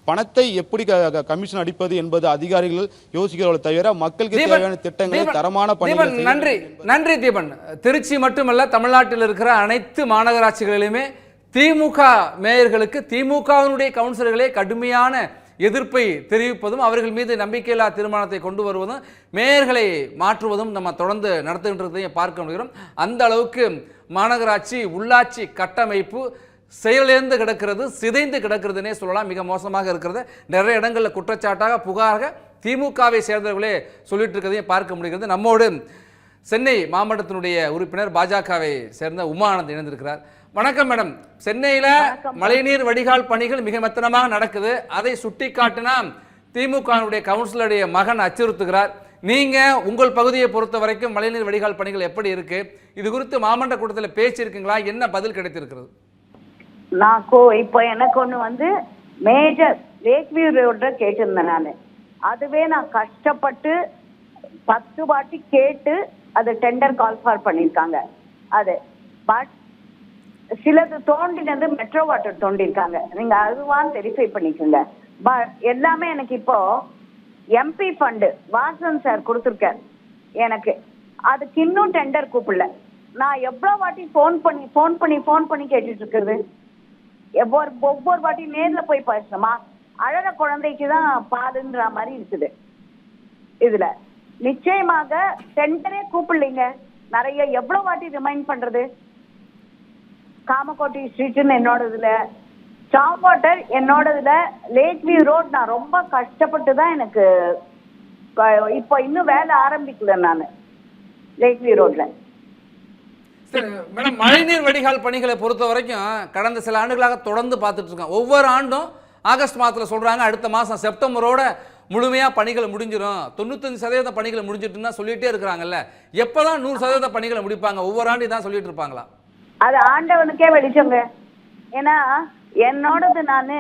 Speaker 6: பணத்தை எப்படி கமிஷன் அடிப்பது என்பது அதிகாரிகள் யோசிக்கிறவர்கள் தவிர மக்களுக்கு தேவையான திட்டங்களை தரமான பணிகள்.
Speaker 2: நன்றி தீபன். திருச்சி மட்டுமல்ல, தமிழ்நாட்டில் இருக்கிற அனைத்து மாநகராட்சிகளிலுமே திமுக மேயர்களுக்கு திமுகவினுடைய கவுன்சிலர்களே கடுமையான எதிர்ப்பை தெரிவிப்பதும் அவர்கள் மீது நம்பிக்கையில்லா தீர்மானத்தை கொண்டு வருவதும் மேயர்களை மாற்றுவதும் நம்ம தொடர்ந்து நடத்துகின்றதையும் பார்க்க முடிகிறோம். அந்த அளவுக்கு மாநகராட்சி உள்ளாட்சி கட்டமைப்பு செயலிழந்து கிடக்கிறது, சிதைந்து கிடக்கிறதுனே சொல்லலாம். மிக மோசமாக இருக்கிறது. நிறைய இடங்களில் குற்றச்சாட்டாக புகாராக திமுகவை சேர்ந்தவர்களே சொல்லிட்டு இருக்கிறதையும் பார்க்க முடிகிறது. நம்மோடு சென்னை மாவட்டத்தினுடைய உறுப்பினர் பாஜகவை சேர்ந்த உமானந்த் இணைந்திருக்கிறார். வணக்கம் மேடம். சென்னையில் மழைநீர் வடிகால் பணிகள் மிக மெத்தனமாக நடக்குது. அதை சுட்டி காட்டினா திமுகவுடைய கவுன்சிலருடைய மகன் அச்சுறுத்துகிறார். நீங்க உங்கள் பகுதியை பொறுத்த வரைக்கும் மழைநீர் வடிகால் பணிகள் எப்படி இருக்கு? இது குறித்து மாமன்ற கூட்டத்தில் பேசியிருக்கீங்களா? என்ன பதில் கிடைத்திருக்கிறது?
Speaker 7: நான் இப்போ எனக்கு ஒன்று மேஜர் லேக் வியூ ரோட கேட்டிருந்தேன். நான் அதுவே நான் கஷ்டப்பட்டு 10 வாட்டி கேட்டு அது டெண்டர் கால் ஃபார் பண்ணியிருக்காங்க. அது பட் சிலது தோண்டினது மெட்ரோ வாட்டர் தோண்டிருக்காங்க. நீங்க அதுவான்னு வெரிஃபை பண்ணிக்கோங்க. பட் எல்லாமே எனக்கு இப்போ எம்பி ஃபண்டு வாசன் சார் கொடுத்துருக்கார் எனக்கு. அதுக்கு இன்னும் டெண்டர் கூப்பிடல. நான் எவ்வளோ வாட்டி ஃபோன் பண்ணி கேட்டுட்டு இருக்கிறது. ஒவ்வொரு வாட்டி நேரில் போய் பேசணுமா? அழற குழந்தைக்கு தான் பாலுன்ற மாதிரி இருக்குது. இதுல நிச்சயமாக டெண்டரே கூப்பிடலைங்க. நிறைய எவ்வளோ வாட்டி ரிமைண்ட் பண்றது? காமகோட்டி ஸ்ட்ரீட்னு என்னோடதுல, ஸ்டாம் வாட்டர் என்னோடதுல, லேக் வியூ ரோட் நான் ரொம்ப கஷ்டப்பட்டு தான் எனக்கு இப்போ இன்னும் வேலை ஆரம்பிக்கல நான் லேக் வியூ ரோட்ல.
Speaker 2: மேடம், மழைநீர் வடிகால் பணிகளை பொறுத்த வரைக்கும் கடந்த சில ஆண்டுகளாக தொடர்ந்து பார்த்துட்டு இருக்கோம். ஒவ்வொரு ஆண்டும் ஆகஸ்ட் மாதத்தில் சொல்றாங்க அடுத்த மாதம் செப்டம்பரோட முழுமையா பணிகளை முடிஞ்சிடும், 95% பணிகளை முடிஞ்சிட்டுன்னா சொல்லிட்டே இருக்கிறாங்கல்ல. எப்பதான் 100% பணிகளை முடிப்பாங்க? ஒவ்வொரு ஆண்டு தான் சொல்லிட்டு இருப்பாங்களா?
Speaker 7: அது ஆண்டவனுக்கே வெளிச்சங்க. ஏன்னா என்னோடது நான்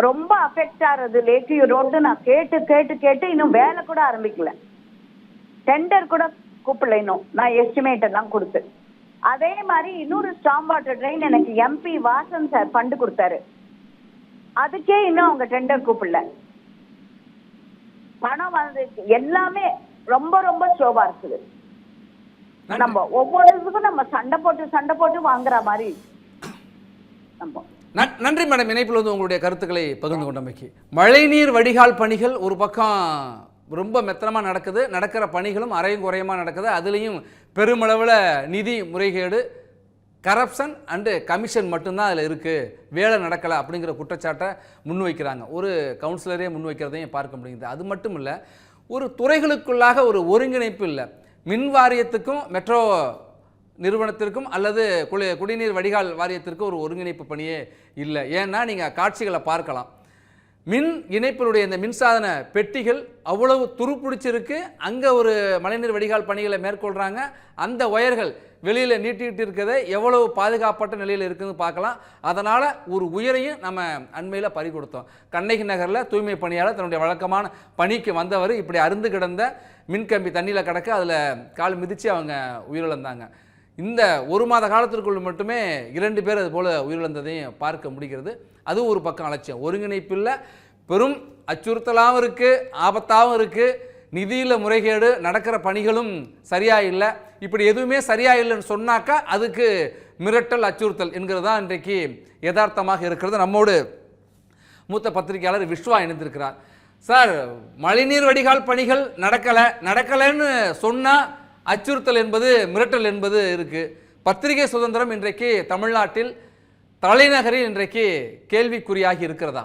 Speaker 7: ரொம்ப அஃபெக்ட் ஆறது லேக் வியூ ரோடு. நான் கேட்டு இன்னும் வேலை கூட ஆரம்பிக்கல. டெண்டர் கூட கூப்பிடல இன்னும். நான் எஸ்டிமேட் எல்லாம் கொடுத்து. அதே மாதிரி இன்னொரு ஸ்டாம் வாட்டர் ட்ரெயின் எனக்கு எம்பி வாசன் சார் ஃபண்டு கொடுத்தாரு. அதுக்கே இன்னும் அவங்க டெண்டர் கூப்பிடல. பணம் வந்து எல்லாமே ரொம்ப ரொம்ப ஸ்லோவா இருக்குது. நம்ம ஒவ்வொருக்கும் நம்ம சண்டை போட்டு வாங்குற மாதிரி.
Speaker 2: நன்றி மேடம், இணைப்பில் வந்து உங்களுடைய கருத்துக்களை பகிர்ந்து கொண்டமைக்கு. மழைநீர் வடிகால் பணிகள் ஒரு பக்கம் ரொம்ப மெத்தனமாக நடக்குது. நடக்கிற பணிகளும் அரையும் குறையமாக நடக்குது. அதுலேயும் பெருமளவில் நிதி முறைகேடு, கரப்ஷன் அண்டு கமிஷன் மட்டும்தான் அதில் இருக்குது. வேலை நடக்கலை அப்படிங்கிற குற்றச்சாட்டை முன்வைக்கிறாங்க. ஒரு கவுன்சிலரே முன்வைக்கிறதையும் பார்க்க முடியுது. அது மட்டும் இல்லை, ஒரு துறைகளுக்குள்ளாக ஒரு ஒருங்கிணைப்பு இல்லை. மின் வாரியத்துக்கும் மெட்ரோ நிறுவனத்திற்கும் அல்லது குடிநீர் வடிகால் வாரியத்திற்கும் ஒரு ஒருங்கிணைப்பு பணியே இல்லை. ஏன்னா நீங்கள் காட்சிகளை பார்க்கலாம். மின் இணைப்பினுடைய இந்த மின்சாதன பெட்டிகள் அவ்வளவு துருப்பிடிச்சிருக்கு. அங்கே ஒரு மழைநீர் வடிகால் பணிகளை மேற்கொள்கிறாங்க. அந்த ஒயர்கள் வெளியில் நீட்டிகிட்டு இருக்கிறத எவ்வளவு பாதுகாப்பற்ற நிலையில் இருக்குதுன்னு பார்க்கலாம். அதனால் ஒரு உயிரையும் நம்ம அண்மையில் பறி கொடுத்தோம். கண்ணகி நகரில் தூய்மை பணியாளர் தன்னுடைய வழக்கமான பணிக்கு வந்தவர் இப்படி அருந்து கிடந்த மின்கம்பி தண்ணியில் கிடக்க அதில் கால் மிதித்து அவங்க உயிரிழந்தாங்க. இந்த ஒரு மாத காலத்திற்குள் மட்டுமே 2 பேர் அது போல் உயிரிழந்ததையும் பார்க்க முடிகிறது. அதுவும் ஒரு பக்கம் அலட்சியம். ஒருங்கிணைப்பில் பெரும் அச்சுறுத்தலாகவும் இருக்குது, ஆபத்தாகவும் இருக்குது. நிதியில் முறைகேடு, நடக்கிற பணிகளும் சரியாக இல்லை, இப்படி எதுவுமே சரியாக இல்லைன்னு சொன்னாக்கா அதுக்கு மிரட்டல், அச்சுறுத்தல் என்கிறது தான் இன்றைக்கு யதார்த்தமாக இருக்கிறது. நம்மோடு மூத்த பத்திரிகையாளர் விஸ்வா இணைந்திருக்கிறார். சார், மழைநீர் வடிகால் பணிகள் நடக்கலைன்னு சொன்னால் அச்சுறுத்தல் என்பது, மிரட்டல் என்பது இருக்குது. பத்திரிகை சுதந்திரம் இன்றைக்கு தமிழ்நாட்டில் தலைநகரில் இன்றைக்கு கேள்விக்குறியாகி இருக்கிறதா?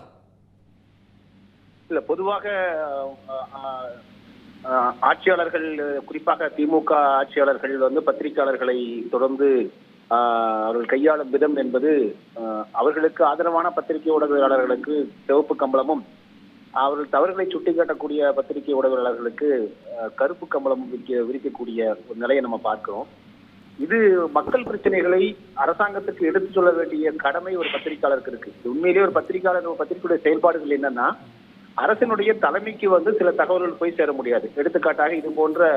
Speaker 8: இல்ல, பொதுவாக ஆட்சியாளர்கள், குறிப்பாக திமுக ஆட்சியாளர்கள் பத்திரிகையாளர்களை தொடர்ந்து அவர்கள் கையாளும் விதம் என்பது அவர்களுக்கு ஆதரவான பத்திரிகை ஊடகவியலாளர்களுக்கு சிவப்பு கம்பளமும், அவர்கள் தவறுகளை சுட்டிக்காட்டக்கூடிய பத்திரிகை ஊடகவியலாளர்களுக்கு கருப்பு கம்பளமும் விரிக்கக்கூடிய ஒரு நிலையை நம்ம பார்க்கிறோம். இது மக்கள் பிரச்சனைகளை அரசாங்கத்துக்கு எடுத்து சொல்ல வேண்டிய கடமை ஒரு பத்திரிகையாளருக்கு இருக்கு. உண்மையிலேயே ஒரு பத்திரிகையுடைய செயல்பாடுகள் என்னன்னா, அரசினுடைய தலைமைக்கு சில தகவல்கள் போய் சேர முடியாது. எடுத்துக்காட்டாக இது போன்ற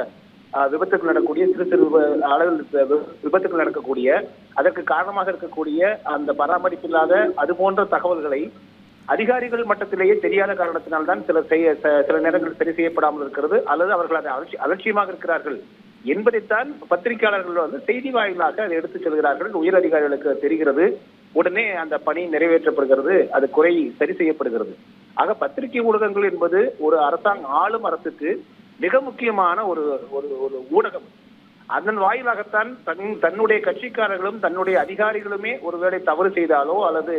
Speaker 8: விபத்துகள் நடக்கக்கூடிய, சிறு சிறு அளவில் விபத்துகள் நடக்கக்கூடிய, அதற்கு காரணமாக இருக்கக்கூடிய அந்த பராமரிப்பு இல்லாத அது போன்ற தகவல்களை அதிகாரிகள் மட்டத்திலேயே தெரியாத காரணத்தினால்தான் சில நேரங்கள் சரி செய்யப்படாமல் இருக்கிறது, அல்லது அவர்கள் அதை அலட்சியமாக இருக்கிறார்கள் என்பதைத்தான் பத்திரிகையாளர்கள் செய்தி வாயிலாக அதை எடுத்துச் செல்கிறார்கள். உயர் அதிகாரிகளுக்கு தெரிகிறது, உடனே அந்த பணி நிறைவேற்றப்படுகிறது, அது குறை சரி செய்யப்படுகிறது. ஆக பத்திரிகை ஊடகங்கள் என்பது ஒரு ஆளும் அரசுக்கு மிக முக்கியமான ஒரு ஒரு ஊடகம். அதன் வாயிலாகத்தான் தன்னுடைய கட்சிக்காரர்களும் தன்னுடைய அதிகாரிகளுமே ஒருவேளை தவறு செய்தாலோ அல்லது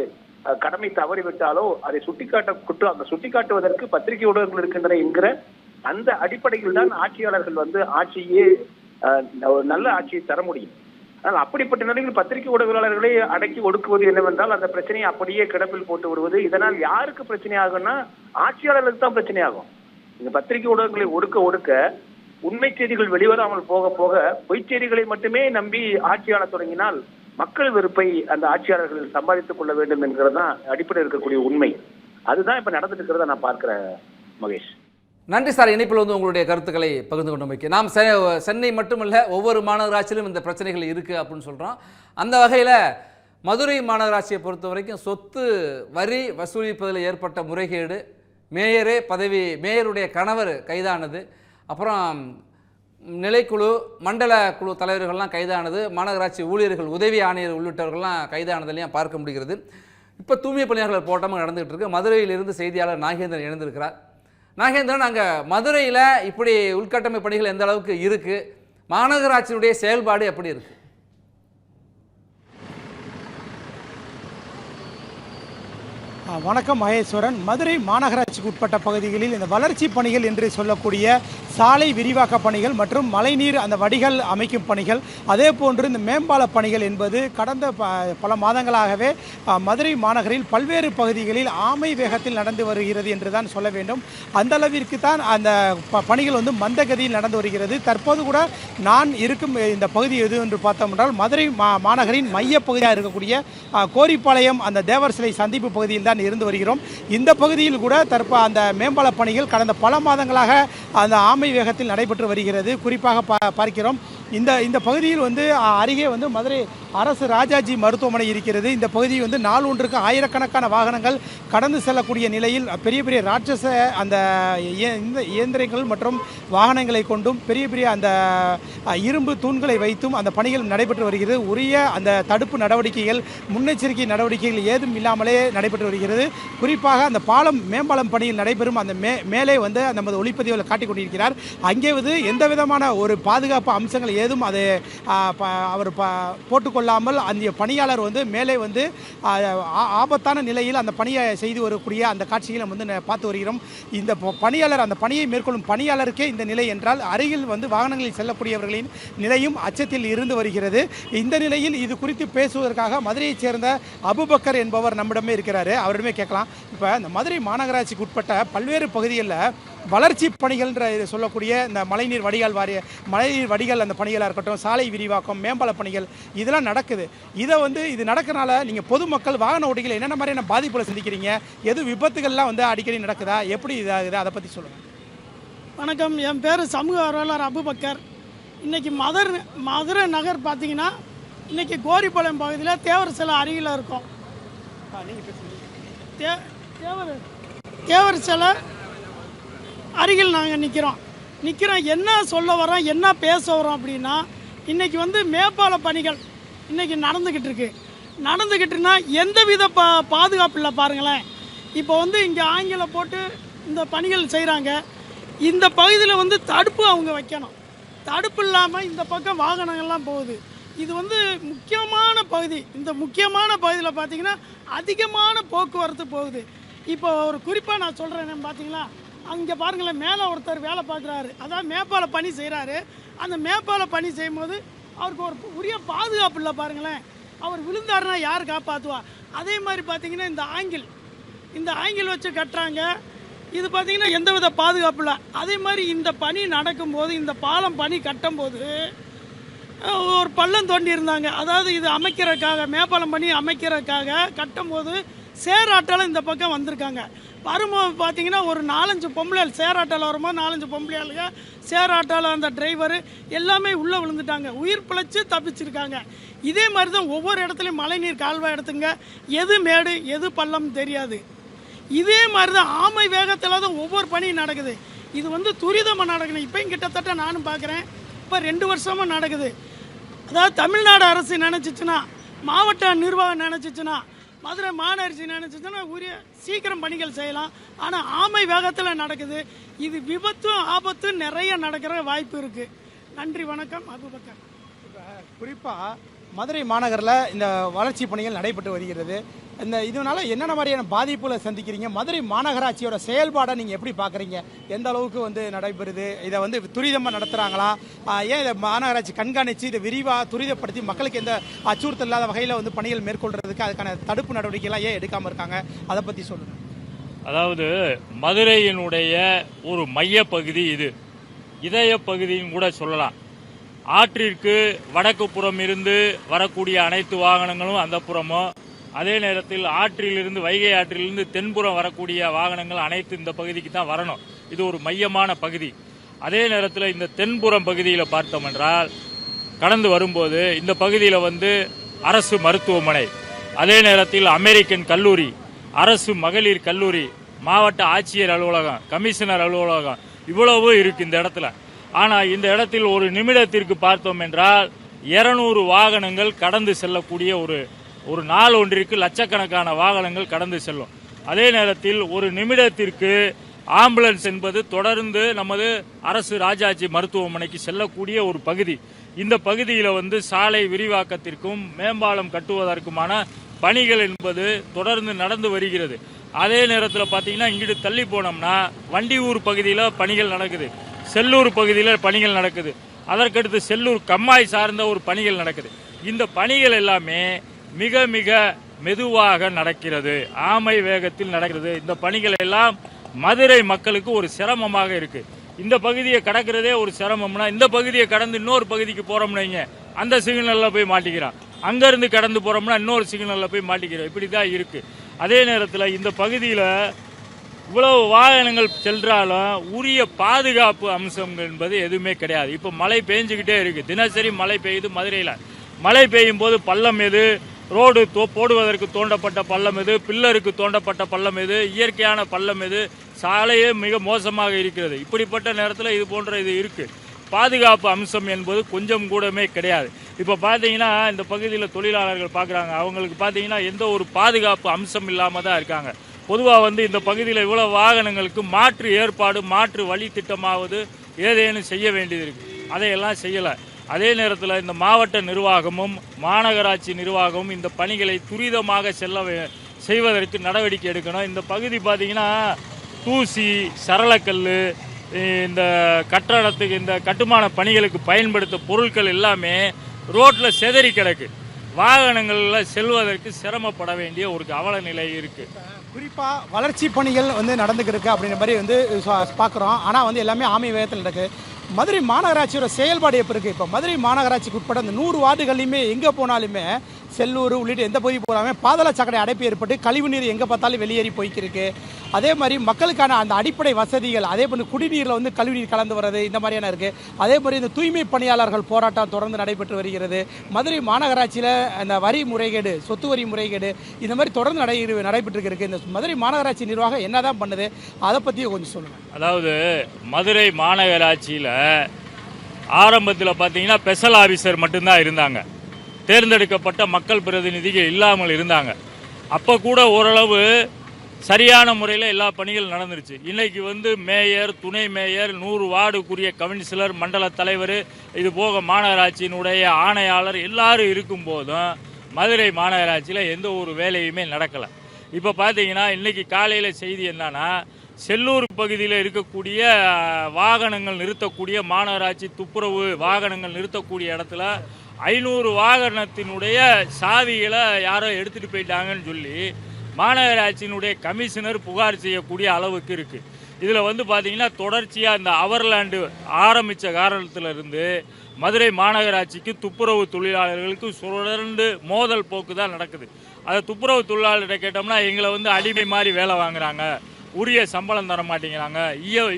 Speaker 8: கடமை தவறிவிட்டாலோ அதை சுட்டிக்காட்டுவதற்கு பத்திரிகை ஊடகங்கள் இருக்கின்றன என்கிற அந்த அடிப்படையில் தான் ஆட்சியாளர்கள் ஆட்சியே நல்ல ஆட்சியை தர முடியும். ஆனால் அப்படிப்பட்ட நிலையில் பத்திரிகை ஊடகவியலாளர்களை அடக்கி ஒடுக்குவது என்னவென்றால் அந்த பிரச்சனையை அப்படியே கிடப்பில் போட்டு விடுவது. இதனால் யாருக்கு பிரச்சனை ஆகும்னா ஆட்சியாளர்களுக்கு தான் பிரச்சனை ஆகும். இந்த பத்திரிகை ஊடகங்களை ஒடுக்க உண்மை செய்திகள் வெளிவராமல் போக போக பொய்ச் செய்திகளை மட்டுமே நம்பி ஆட்சியாள தொடங்கினால் மக்கள் வெறுப்பை அந்த ஆட்சியாளர்கள் சம்பாதித்துக் கொள்ள வேண்டும் என்கிறது தான் அடிப்படையில் இருக்கக்கூடிய உண்மை. அதுதான் இப்ப நடந்துட்டு இருக்கிறத நான் பார்க்கிறேன் மகேஷ்.
Speaker 2: நன்றி சார். இணைப்பில் உங்களுடைய கருத்துக்களை பகிர்ந்து கொண்டு நாம் சென்னை மட்டுமல்ல ஒவ்வொரு மாநகராட்சியிலும் இந்த பிரச்சனைகள் இருக்குது அப்படின்னு சொல்கிறோம். அந்த வகையில் மதுரை மாநகராட்சியை பொறுத்த வரைக்கும் சொத்து வரி வசூலிப்பதில் ஏற்பட்ட முறைகேடு, மேயருடைய கணவர் கைதானது, அப்புறம் நிலைக்குழு, மண்டல குழு தலைவர்கள்லாம் கைதானது, மாநகராட்சி ஊழியர்கள், உதவி ஆணையர் உள்ளிட்டவர்கள்லாம் கைதானதுலையும் பார்க்க முடிகிறது. இப்போ தூய்மை பணியாளர்கள் போராட்டமும் நடந்துகிட்டு இருக்கு. மதுரையிலிருந்து செய்தியாளர் நாகேந்திரன் இணைந்திருக்கிறார். நாகேந்திரன், அங்கே மதுரையில் இப்படி உள்கட்டமைப்பு பணிகள் எந்த அளவுக்கு இருக்குது, மாநகராட்சியினுடைய செயல்பாடு எப்படி இருக்குது?
Speaker 9: வணக்கம் மகேஸ்வரன். மதுரை மாநகராட்சிக்கு உட்பட்ட பகுதிகளில் இந்த வளர்ச்சி பணிகள் என்று சொல்லக்கூடிய சாலை விரிவாக்க பணிகள் மற்றும் மழைநீர் அந்த வடிகால் அமைக்கும் பணிகள், அதே போன்று இந்த மேம்பால பணிகள் என்பது கடந்த பல மாதங்களாகவே மதுரை மாநகரில் பல்வேறு பகுதிகளில் ஆமை வேகத்தில் நடந்து வருகிறது என்று தான் சொல்ல வேண்டும். அந்த அளவிற்கு தான் அந்த பணிகள் மந்தகதியில் நடந்து வருகிறது. தற்போது கூட நான் இருக்கும் இந்த பகுதி எது என்று பார்த்தோம் என்றால் மதுரை மாநகரின் மைய பகுதியாக இருக்கக்கூடிய கோரிப்பாளையம் அந்த தேவர் சிலை சந்திப்பு பகுதியில் தான் இருந்து வருகிறோம். இந்த பகுதியில் கூட அந்த மேம்பால பணிகள் கடந்த பல மாதங்களாக அந்த ஆமை வேகத்தில் நடைபெற்று வருகிறது. குறிப்பாக பார்க்கிறோம் இந்த பகுதியில் அருகே மதுரை அரசு ராஜாஜி மருத்துவமனை இருக்கிறது. இந்த பகுதி நாள் ஒன்றுக்கு ஆயிரக்கணக்கான வாகனங்கள் கடந்து செல்லக்கூடிய நிலையில் பெரிய பெரிய ராட்சச அந்த இயந்திரங்கள் மற்றும் வாகனங்களை கொண்டும் பெரிய பெரிய அந்த இரும்பு தூண்களை வைத்தும் அந்த பணிகள் நடைபெற்று வருகிறது. உரிய அந்த தடுப்பு நடவடிக்கைகள், முன்னெச்சரிக்கை நடவடிக்கைகள் ஏதும் இல்லாமலே நடைபெற்று வருகிறது. குறிப்பாக அந்த மேம்பாலம் பணியில் நடைபெறும் அந்த மேலே நமது ஒளிப்பதிவில் காட்டிக் கொண்டிருக்கிறார். அங்கே எந்த விதமான ஒரு பாதுகாப்பு அம்சங்கள் ஏதும் அதை அவர் போட்டுக்கொள்ளாமல் அந்த பணியாளர் மேலே ஆபத்தான நிலையில் அந்த பணியை செய்து வரக்கூடிய அந்த காட்சிகளை பார்த்து வருகிறோம். இந்த பணியாளர், அந்த பணியை மேற்கொள்ளும் பணியாளருக்கே இந்த நிலை என்றால் அருகில் வாகனங்களில் செல்லக்கூடியவர்களின் நிலையும் அச்சத்தில் இருந்து வருகிறது. இந்த நிலையில் இது குறித்து பேசுவதற்காக மதுரையைச் சேர்ந்த அபுபக்கர் என்பவர் நம்மிடமே இருக்கிறாரு. அவரிடமே கேட்கலாம். இப்போ இந்த மதுரை மாநகராட்சிக்கு உட்பட்ட பல்வேறு பகுதிகளில் வளர்ச்சி பணிகள் சொல்லக்கூடிய இந்த மழைநீர் வடிகால் அந்த பணிகளாக இருக்கட்டும், சாலை விரிவாக்கம், மேம்பால பணிகள் இதெல்லாம் நடக்குது. இது நடக்கிறனால நீங்கள் பொதுமக்கள், வாகன ஓட்டிகள் என்னென்ன மாதிரியான பாதிப்புகளை சந்திக்கிறீங்க? எது விபத்துகள்லாம் அடிக்கடி நடக்குதா? எப்படி இதாகுது? அதை பற்றி சொல்லுங்கள்.
Speaker 10: வணக்கம், என் பேர் சமூக ஆர்வலர் அபுபக்கர். இன்றைக்கி மதுரை நகர் பார்த்தீங்கன்னா இன்றைக்கி கோரிப்பாளையம் பகுதியில் தேவர் சிலை அருகில் இருக்கும். தேவர் சிலை அருகில் நாங்கள் நிற்கிறோம். நிற்கிறேன். என்ன சொல்ல வரோம், என்ன பேச வரோம் அப்படின்னா, இன்றைக்கி வந்து மேம்பால பணிகள் இன்றைக்கி நடந்துக்கிட்டுனா எந்தவித பாதுகாப்பு இல்லை பாருங்களேன். இப்போ வந்து இங்கே ஆங்கிலம் போட்டு இந்த பணிகள் செய்கிறாங்க. இந்த பகுதியில் வந்து தடுப்பு அவங்க வைக்கணும். தடுப்பு இல்லாமல் இந்த பக்கம் வாகனங்கள்லாம் போகுது. இது வந்து முக்கியமான பகுதி. இந்த முக்கியமான பகுதியில் பார்த்திங்கன்னா அதிகமான போக்குவரத்து போகுது. இப்போ ஒரு குறிப்பாக நான் சொல்கிறேன் பார்த்தீங்களா, அங்கே பாருங்களேன், மேலே ஒருத்தர் வேலை பார்க்குறாரு, அதாவது மேம்பால பணி செய்கிறாரு. அந்த மேம்பால பணி செய்யும்போது அவருக்கு ஒரு உரிய பாதுகாப்பு இல்லை பாருங்களேன். அவர் விழுந்தாருன்னா யார் காப்பாற்றுவா? அதே மாதிரி பார்த்திங்கன்னா இந்த ஆங்கிள் வச்சு கட்டுறாங்க. இது பார்த்திங்கன்னா எந்தவித பாதுகாப்பு இல்லை. அதே மாதிரி இந்த பணி நடக்கும்போது, இந்த பாலம் பணி கட்டும்போது ஒரு பள்ளம் தோண்டி இருந்தாங்க. அதாவது இது அமைக்கிறதுக்காக, மேம்பாலம் பண்ணி அமைக்கிறதுக்காக கட்டும்போது சேராட்டால் இந்த பக்கம் வந்திருக்காங்க. வரும்போது பார்த்தீங்கன்னா ஒரு 4-5 பொம்பளைகள் சேராட்டால் வரும்போது 4-5 பொம்பளையாளுங்க சேராட்டால் அந்த டிரைவரு எல்லாமே உள்ளே விழுந்துட்டாங்க. உயிர் பிழைச்சி தப்பிச்சிருக்காங்க. இதே மாதிரி தான் ஒவ்வொரு இடத்துலையும் மழைநீர் கால்வாய் எடுத்துங்க, எது மேடு எது பள்ளம் தெரியாது. இதே மாதிரி தான் ஆமை வேகத்தில் தான் ஒவ்வொரு பணியும் நடக்குது. இது வந்து துரிதமாக நடக்கணும். இப்போயும் கிட்டத்தட்ட நானும் பார்க்குறேன், இப்போ 2 வருஷமாக நடக்குது. அதாவது தமிழ்நாடு அரசு நினச்சிச்சுன்னா, மாவட்ட நிர்வாகம் நினச்சிச்சுன்னா, மதுரை மாநகராட்சி நினச்சிச்சுன்னா உரிய சீக்கிரம் பணிகள் செய்யலாம். ஆனால் ஆமை வேகத்தில் நடக்குது. இது விபத்தும் ஆபத்தும் நிறைய நடக்கிற வாய்ப்பு இருக்குது. நன்றி, வணக்கம். அபுபக்கர்.
Speaker 9: குறிப்பாக மதுரை மாநகரில் இந்த வளர்ச்சி பணிகள் நடைபெற்று வருகிறது. இதனால என்னென்ன மாதிரியான பாதிப்புகளை சந்திக்கிறீங்க? மதுரை மாநகராட்சியோட செயல்பாடை நீங்கள் எப்படி பார்க்குறீங்க? எந்த அளவுக்கு வந்து நடைபெறுது? இதை வந்து துரிதமாக நடத்துகிறாங்களா? ஏன் இதை மாநகராட்சி கண்காணித்து இதை விரிவாக துரிதப்படுத்தி மக்களுக்கு எந்த அச்சுறுத்தல் இல்லாத வகையில் வந்து பணிகள் மேற்கொள்றதுக்கு அதுக்கான தடுப்பு நடவடிக்கைலாம் ஏன் எடுக்காமல் இருக்காங்க? அதை பற்றி சொல்லுங்கள்.
Speaker 11: அதாவது மதுரையினுடைய ஒரு மைய பகுதி, இது இதய பகுதியும் கூட சொல்லலாம். ஆற்றிற்கு வடக்கு புறம் இருந்து வரக்கூடிய அனைத்து வாகனங்களும் அந்த புறமும், அதே நேரத்தில் ஆற்றிலிருந்து வைகை ஆற்றிலிருந்து தென்புறம் வரக்கூடிய வாகனங்கள் அனைத்து இந்த பகுதிக்கு தான் வரணும். இது ஒரு மையமான பகுதி. அதே நேரத்தில் இந்த தென்புறம் பகுதியில் பார்த்தோம் என்றால், கடந்து வரும்போது இந்த பகுதியில் வந்து அரசு மருத்துவமனை, அதே நேரத்தில் அமெரிக்கன் கல்லூரி, அரசு மகளிர் கல்லூரி, மாவட்ட ஆட்சியர் அலுவலகம், கமிஷனர் அலுவலகம், இவ்வளவு இருக்கு இந்த இடத்துல. ஆனால் இந்த இடத்தில் ஒரு நிமிடத்திற்கு பார்த்தோம் என்றால் 200 வாகனங்கள் கடந்து செல்லக்கூடிய ஒரு நாள் ஒன்றிற்கு லட்சக்கணக்கான வாகனங்கள் கடந்து செல்லும். அதே நேரத்தில் ஒரு நிமிடத்திற்கு ஆம்புலன்ஸ் என்பது தொடர்ந்து நமது அரசு ராஜாஜி மருத்துவமனைக்கு செல்லக்கூடிய ஒரு பகுதி. இந்த பகுதியில் வந்து சாலை விரிவாக்கத்திற்கும் மேம்பாலம் கட்டுவதற்குமான பணிகள் என்பது தொடர்ந்து நடந்து வருகிறது. அதே நேரத்தில் பார்த்தீங்கன்னா இங்கிட்டு தள்ளி போனோம்னா வண்டியூர் பகுதியில் பணிகள் நடக்குது, செல்லூர் பகுதியில் பணிகள் நடக்குது, அதற்கடுத்து செல்லூர் கம்மாய் சார்ந்த ஒரு பணிகள் நடக்குது. இந்த பணிகள் எல்லாமே மிக மிக மெதுவாக நடக்கிறது, ஆமை வேகத்தில் நடக்கிறது. இந்த பணிகள் எல்லாம் மதுரை மக்களுக்கு ஒரு சிரமமாக இருக்கு. இந்த பகுதியை கடக்கிறதே ஒரு சிரமம்னா, இந்த பகுதியை கடந்து இன்னொரு பகுதிக்கு போறோம்னு அந்த சிக்னல்ல போய் மாட்டிக்கிறான், அங்கிருந்து கடந்து போறோம்னா இன்னொரு சிக்னல்ல போய் மாட்டிக்கிறோம். இப்படிதான் இருக்கு. அதே நேரத்தில் இந்த பகுதியில் இவ்வளவு வாகனங்கள் சென்றாலும் உரிய பாதுகாப்பு அம்சம் என்பது எதுவுமே கிடையாது. இப்போ மழை பெஞ்சுக்கிட்டே இருக்கு, தினசரி மழை பெய்யுது மதுரையில். மழை பெய்யும் போது பள்ளம் எது, ரோடு போடுவதற்கு தோண்டப்பட்ட பள்ளம் எது, பில்லருக்கு தோண்டப்பட்ட பள்ளம் எது, இயற்கையான பள்ளம் எது, சாலையே மிக மோசமாக இருக்கிறது. இப்படிப்பட்ட நேரத்தில் இது போன்ற இது இருக்கு. பாதுகாப்பு அம்சம் என்பது கொஞ்சம் கூடமே கிடையாது. இப்போ பார்த்தீங்கன்னா இந்த பகுதியில் தொழிலாளர்கள் பார்க்குறாங்க, அவங்களுக்கு பார்த்தீங்கன்னா எந்த ஒரு பாதுகாப்பு அம்சம் இல்லாமல் தான் இருக்காங்க. பொதுவாக வந்து இந்த பகுதியில் இவ்வளோ வாகனங்களுக்கு மாற்று ஏற்பாடு, மாற்று வழி திட்டமாவது ஏதேனும் செய்ய வேண்டியது இருக்கு, அதையெல்லாம் செய்யலை. அதே நேரத்தில் இந்த மாவட்ட நிர்வாகமும் மாநகராட்சி நிர்வாகமும் இந்த பணிகளை துரிதமாக செய்வதற்கு நடவடிக்கை எடுக்கணும். இந்த பகுதி பார்த்தீங்கன்னா தூசி, சரளக்கல், இந்த கட்டடத்துக்கு இந்த கட்டுமான பணிகளுக்கு பயன்படுத்த பொருட்கள் எல்லாமே ரோட்டில் செதறி கிடக்கு. வாகனங்களில் செல்வதற்கு சிரமப்பட வேண்டிய ஒரு அவல நிலை இருக்கு.
Speaker 9: குறிப்பாக வளர்ச்சி பணிகள் வந்து நடந்துக்கிட்டு இருக்கு அப்படின்ற மாதிரி வந்து பார்க்குறோம். ஆனால் வந்து எல்லாமே ஆமை வேகத்தில் நடக்குது. மதுரை மாநகராட்சியோட செயல்பாடு எப்படி இருக்குது? இப்போ மதுரை மாநகராட்சிக்கு உட்பட அந்த 100 வார்டுகள்லையுமே எங்கே போனாலுமே, செல்லூர் உள்ளிட்ட எந்த பகுதி போனாலுமே பாதாள சாக்கடை அடைப்பு ஏற்பட்டு கழிவுநீர் எங்கே பார்த்தாலும் வெளியேறி போய்க்கிருக்கு. அதே மாதிரி மக்களுக்கான அந்த அடிப்படை வசதிகள், அதே மாதிரி குடிநீரில் வந்து கழிவுநீர் கலந்து வர்றது இந்த மாதிரியான இருக்குது. அதே மாதிரி இந்த தூய்மை பணியாளர்கள் போராட்டம் தொடர்ந்து நடைபெற்று வருகிறது. மதுரை மாநகராட்சியில் அந்த வரி முறைகேடு, சொத்து வரி முறைகேடு இந்த மாதிரி தொடர்ந்து நடைபெற்று இருக்கு. இந்த மதுரை மாநகராட்சி நிர்வாகம் என்னதான் பண்ணுது, அதை பற்றியும் கொஞ்சம் சொல்லுங்கள்.
Speaker 11: அதாவது மதுரை மாநகராட்சியில் ஆரம்பத்தில் பார்த்தீங்கன்னா ஸ்பெஷல் ஆஃபீஸர் மட்டும்தான் இருந்தாங்க, தேர்ந்தெடுக்கப்பட்ட மக்கள் பிரதிநிதிகள் இல்லாமல் இருந்தாங்க. அப்போ கூட ஓரளவு சரியான முறையில் எல்லா பணிகள் நடந்துருச்சு. இன்றைக்கி வந்து மேயர், துணை மேயர், 100 வார்டுக்குரிய கவுன்சிலர், மண்டல தலைவர், இது போக மாநகராட்சியினுடைய ஆணையாளர் எல்லாரும் இருக்கும்போதும் மதுரை மாநகராட்சியில் எந்த ஒரு வேலையுமே நடக்கலை. இப்போ பார்த்தீங்கன்னா இன்றைக்கி காலையில் செய்தி என்னன்னா, செல்லூர் பகுதியில் இருக்கக்கூடிய வாகனங்கள் நிறுத்தக்கூடிய மாநகராட்சி துப்புரவு வாகனங்கள் நிறுத்தக்கூடிய இடத்துல 500 வாகனத்தினுடைய சாவிகளை யாரோ எடுத்துகிட்டு போயிட்டாங்கன்னு சொல்லி மாநகராட்சியினுடைய கமிஷனர் புகார் செய்யக்கூடிய அளவுக்கு இருக்குது. இதில் வந்து பார்த்திங்கன்னா தொடர்ச்சியாக இந்த அவர்லாண்டு ஆரம்பித்த காரணத்திலிருந்து மதுரை மாநகராட்சிக்கு துப்புரவு தொழிலாளர்களுக்கு தொடர்ந்து மோதல் போக்கு தான் நடக்குது. அதை துப்புரவு தொழிலாளர்கிட்ட கேட்டோம்னா எங்களை வந்து அடிமை மாதிரி வேலை வாங்குறாங்க, உரிய சம்பளம் தர மாட்டேங்கிறாங்க,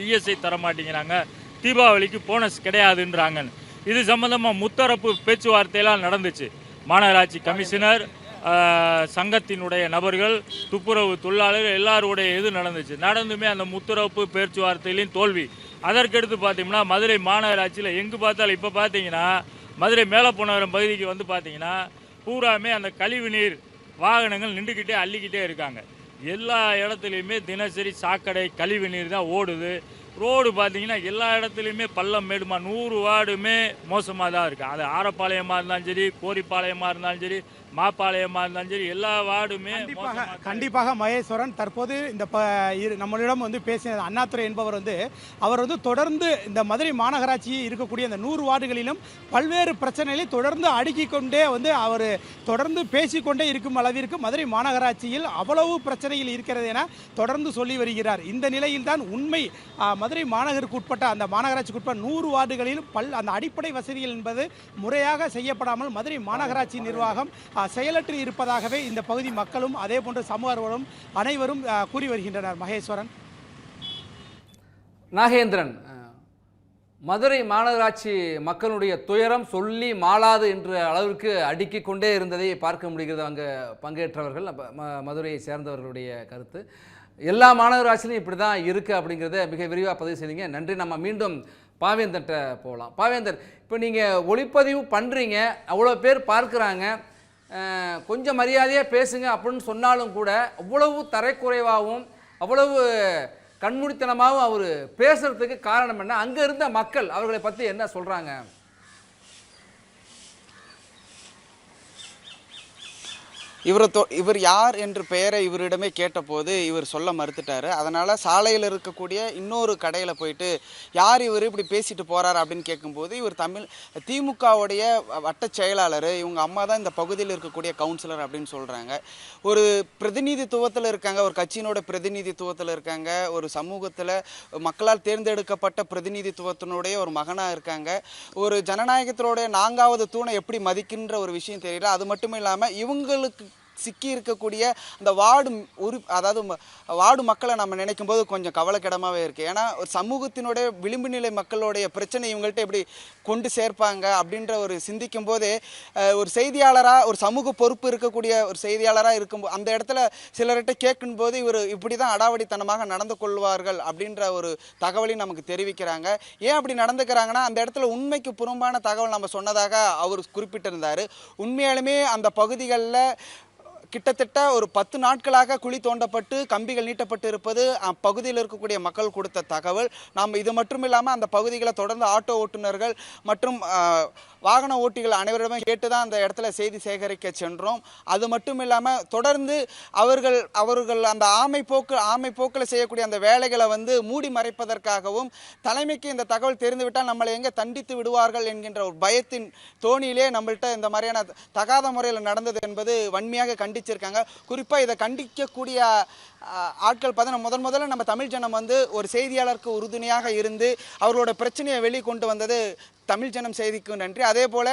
Speaker 11: இஎஸ்ஐ தர மாட்டேங்கிறாங்க, தீபாவளிக்கு போனஸ் கிடையாதுன்றாங்க. இது சம்பந்தமாக முத்தரப்பு பேச்சுவார்த்தையெல்லாம் நடந்துச்சு. மாநகராட்சி கமிஷனர், சங்கத்தினுடைய நபர்கள், துப்புரவு தொழிலாளர்கள் எல்லாருடைய இது நடந்துமே அந்த முத்தரப்பு பேச்சுவார்த்தையிலையும் தோல்வி. அதற்கடுத்து பார்த்தீங்கன்னா மதுரை மாநகராட்சியில் எங்கு பார்த்தாலும் இப்போ பார்த்தீங்கன்னா மதுரை மேலப்போனவரம் பகுதிக்கு வந்து பார்த்தீங்கன்னா பூராமே அந்த கழிவு நீர் வாகனங்கள் நின்றுக்கிட்டே அள்ளிக்கிட்டே இருக்காங்க. எல்லா இடத்துலையுமே தினசரி சாக்கடை கழிவு நீர் தான் ஓடுது. ரோடு பார்த்தீங்கன்னா எல்லா இடத்துலையுமே பள்ளம் மேடுமா, 100 வார்டுமே மோசமாக தான் இருக்குது. அது ஆரப்பாளையமாக இருந்தாலும் சரி, கோரிப்பாளையமாக இருந்தாலும் சரி, மாப்பாளையமாக இருந்தாலும் சரி, எல்லா வார்டுமே
Speaker 9: கண்டிப்பாக. மகேஸ்வரன், தற்போது இந்த நம்மளிடம் வந்து பேசின அண்ணாதுரை என்பவர் வந்து அவர் வந்து தொடர்ந்து இந்த மதுரை மாநகராட்சி இருக்கக்கூடிய அந்த 100 வார்டுகளிலும் பல்வேறு பிரச்சனைகளை தொடர்ந்து அடுக்கிக் கொண்டே வந்து அவர் தொடர்ந்து பேசிக்கொண்டே இருக்கும் அளவிற்கு மதுரை மாநகராட்சியில் அவ்வளவு பிரச்சனைகள் இருக்கிறது என தொடர்ந்து சொல்லி வருகிறார். இந்த நிலையில் தான் உண்மை மதுரை மாநகருக்கு உட்பட்ட அந்த மாநகராட்சிக்கு உட்பட்ட 100 வார்டுகளிலும் அந்த அடிப்படை வசதிகள் என்பது முறையாக செய்யப்படாமல் மதுரை மாநகராட்சி நிர்வாகம் செயலற்று இருப்பதாகவே இந்த பகுதி மக்களும் அதே போன்று சமூகர்களும் அனைவரும் கூறி வருகின்றனர். மகேஸ்வரன்.
Speaker 2: நாகேந்திரன், மதுரை மாநகராட்சி மக்களுடைய துயரம் சொல்லி மாளாது என்ற அளவிற்கு அடுக்கிக் கொண்டே இருந்ததை பார்க்க முடிகிறது. அங்கே பங்கேற்றவர்கள் மதுரையை சேர்ந்தவர்களுடைய கருத்து. எல்லா மாநகராட்சியிலும் இப்படி தான் இருக்குது அப்படிங்கிறத மிக விரிவாக பதிவு செய்தீங்க. நன்றி. நம்ம மீண்டும் பாவேந்தர்கிட்ட போகலாம். பாவேந்தர், இப்போ நீங்கள் ஒளிப்பதிவு பண்ணுறீங்க, அவ்வளோ பேர் பார்க்குறாங்க, கொஞ்சம் மரியாதையாக பேசுங்க அப்படின்னு சொன்னாலும் கூட அவ்வளவு தரைக்குறைவாகவும் அவ்வளவு கண்மூடித்தனமாகவும் அவர் பேசுகிறதுக்கு காரணம் என்ன? அங்கே இருந்த மக்கள் அவர்களை பற்றி என்ன சொல்கிறாங்க?
Speaker 3: இவர் யார் என்று பெயரை இவரிடமே கேட்டபோது இவர் சொல்ல மறுத்துட்டார். அதனால் சாலையில் இருக்கக்கூடிய இன்னொரு கடையில் போயிட்டு யார் இவர் இப்படி பேசிட்டு போகிறார் அப்படின்னு கேட்கும்போது இவர் திமுகவுடைய வட்ட செயலாளர், இவங்க அம்மா தான் இந்த பகுதியில் இருக்கக்கூடிய கவுன்சிலர் அப்படின்னு சொல்கிறாங்க. ஒரு பிரதிநிதித்துவத்தில் இருக்காங்க, ஒரு கட்சியினோட பிரதிநிதித்துவத்தில் இருக்காங்க, ஒரு சமூகத்தில் மக்களால் தேர்ந்தெடுக்கப்பட்ட பிரதிநிதித்துவத்தினுடைய ஒரு மகனாக இருக்காங்க. ஒரு ஜனநாயகத்தினுடைய 4வது தூணை எப்படி மதிக்கின்ற ஒரு விஷயம் தெரியல. அது மட்டும் இல்லாமல் இவங்களுக்கு சிக்கி இருக்கக்கூடிய அந்த வார்டு மக்களை நம்ம நினைக்கும் போது கொஞ்சம் கவலைக்கிடமாகவே இருக்குது. ஏன்னா ஒரு சமூகத்தினுடைய விளிம்பு நிலை மக்களுடைய பிரச்சனை இவங்கள்ட்ட எப்படி கொண்டு சேர்ப்பாங்க அப்படின்ற ஒரு சிந்திக்கும் போதே ஒரு செய்தியாளராக, ஒரு சமூக பொறுப்பு இருக்கக்கூடிய ஒரு செய்தியாளராக இருக்கும்போது அந்த இடத்துல சிலர்கிட்ட கேட்கும்போது இவர் இப்படி தான் அடாவடித்தனமாக நடந்து கொள்வார்கள் அப்படின்ற ஒரு தகவலையும் நமக்கு தெரிவிக்கிறாங்க. ஏன் அப்படி நடந்துக்கிறாங்கன்னா அந்த இடத்துல உண்மைக்கு புறம்பான தகவல் நம்ம சொன்னதாக அவர் குறிப்பிட்டிருந்தார். உண்மையாலுமே அந்த பகுதிகளில் கிட்டத்தட்ட ஒரு 10 நாட்களாக குழி தோண்டப்பட்டு கம்பிகள் நீட்டப்பட்டு இருப்பது அப்பகுதியில் இருக்கக்கூடிய மக்கள் கொடுத்த தகவல். நாம் இது மட்டும் இல்லாமல் அந்த பகுதிகளை தொடர்ந்து ஆட்டோ ஓட்டுநர்கள் மற்றும் வாகன ஓட்டிகள் அனைவரிடமே கேட்டு தான் அந்த இடத்துல செய்தி சேகரிக்க சென்றோம். அது மட்டும் இல்லாமல் தொடர்ந்து அவர்கள் அந்த ஆமை போக்கில் செய்யக்கூடிய அந்த வேலைகளை வந்து மூடி மறைப்பதற்காகவும் தலைமைக்கு இந்த தகவல் தெரிந்துவிட்டால் நம்மளை எங்கே தண்டித்து விடுவார்கள் என்கின்ற ஒரு பயத்தின் தோணியிலே நம்மள்கிட்ட இந்த மாதிரியான தகாத முறையில் நடந்தது என்பது வன்மையாக கண்டிச்சிருக்காங்க. குறிப்பாக இதை கண்டிக்கக்கூடிய ஆட்கள் பார்த்தா முதல்ல நம்ம தமிழ் ஜனம் வந்து ஒரு செய்தியாளருக்கு உறுதுணையாக இருந்து அவர்களோட பிரச்சனையை வெளிக்கொண்டு வந்தது தமிழ் ஜனம் செய்திக்கு நன்றி. அதே போல்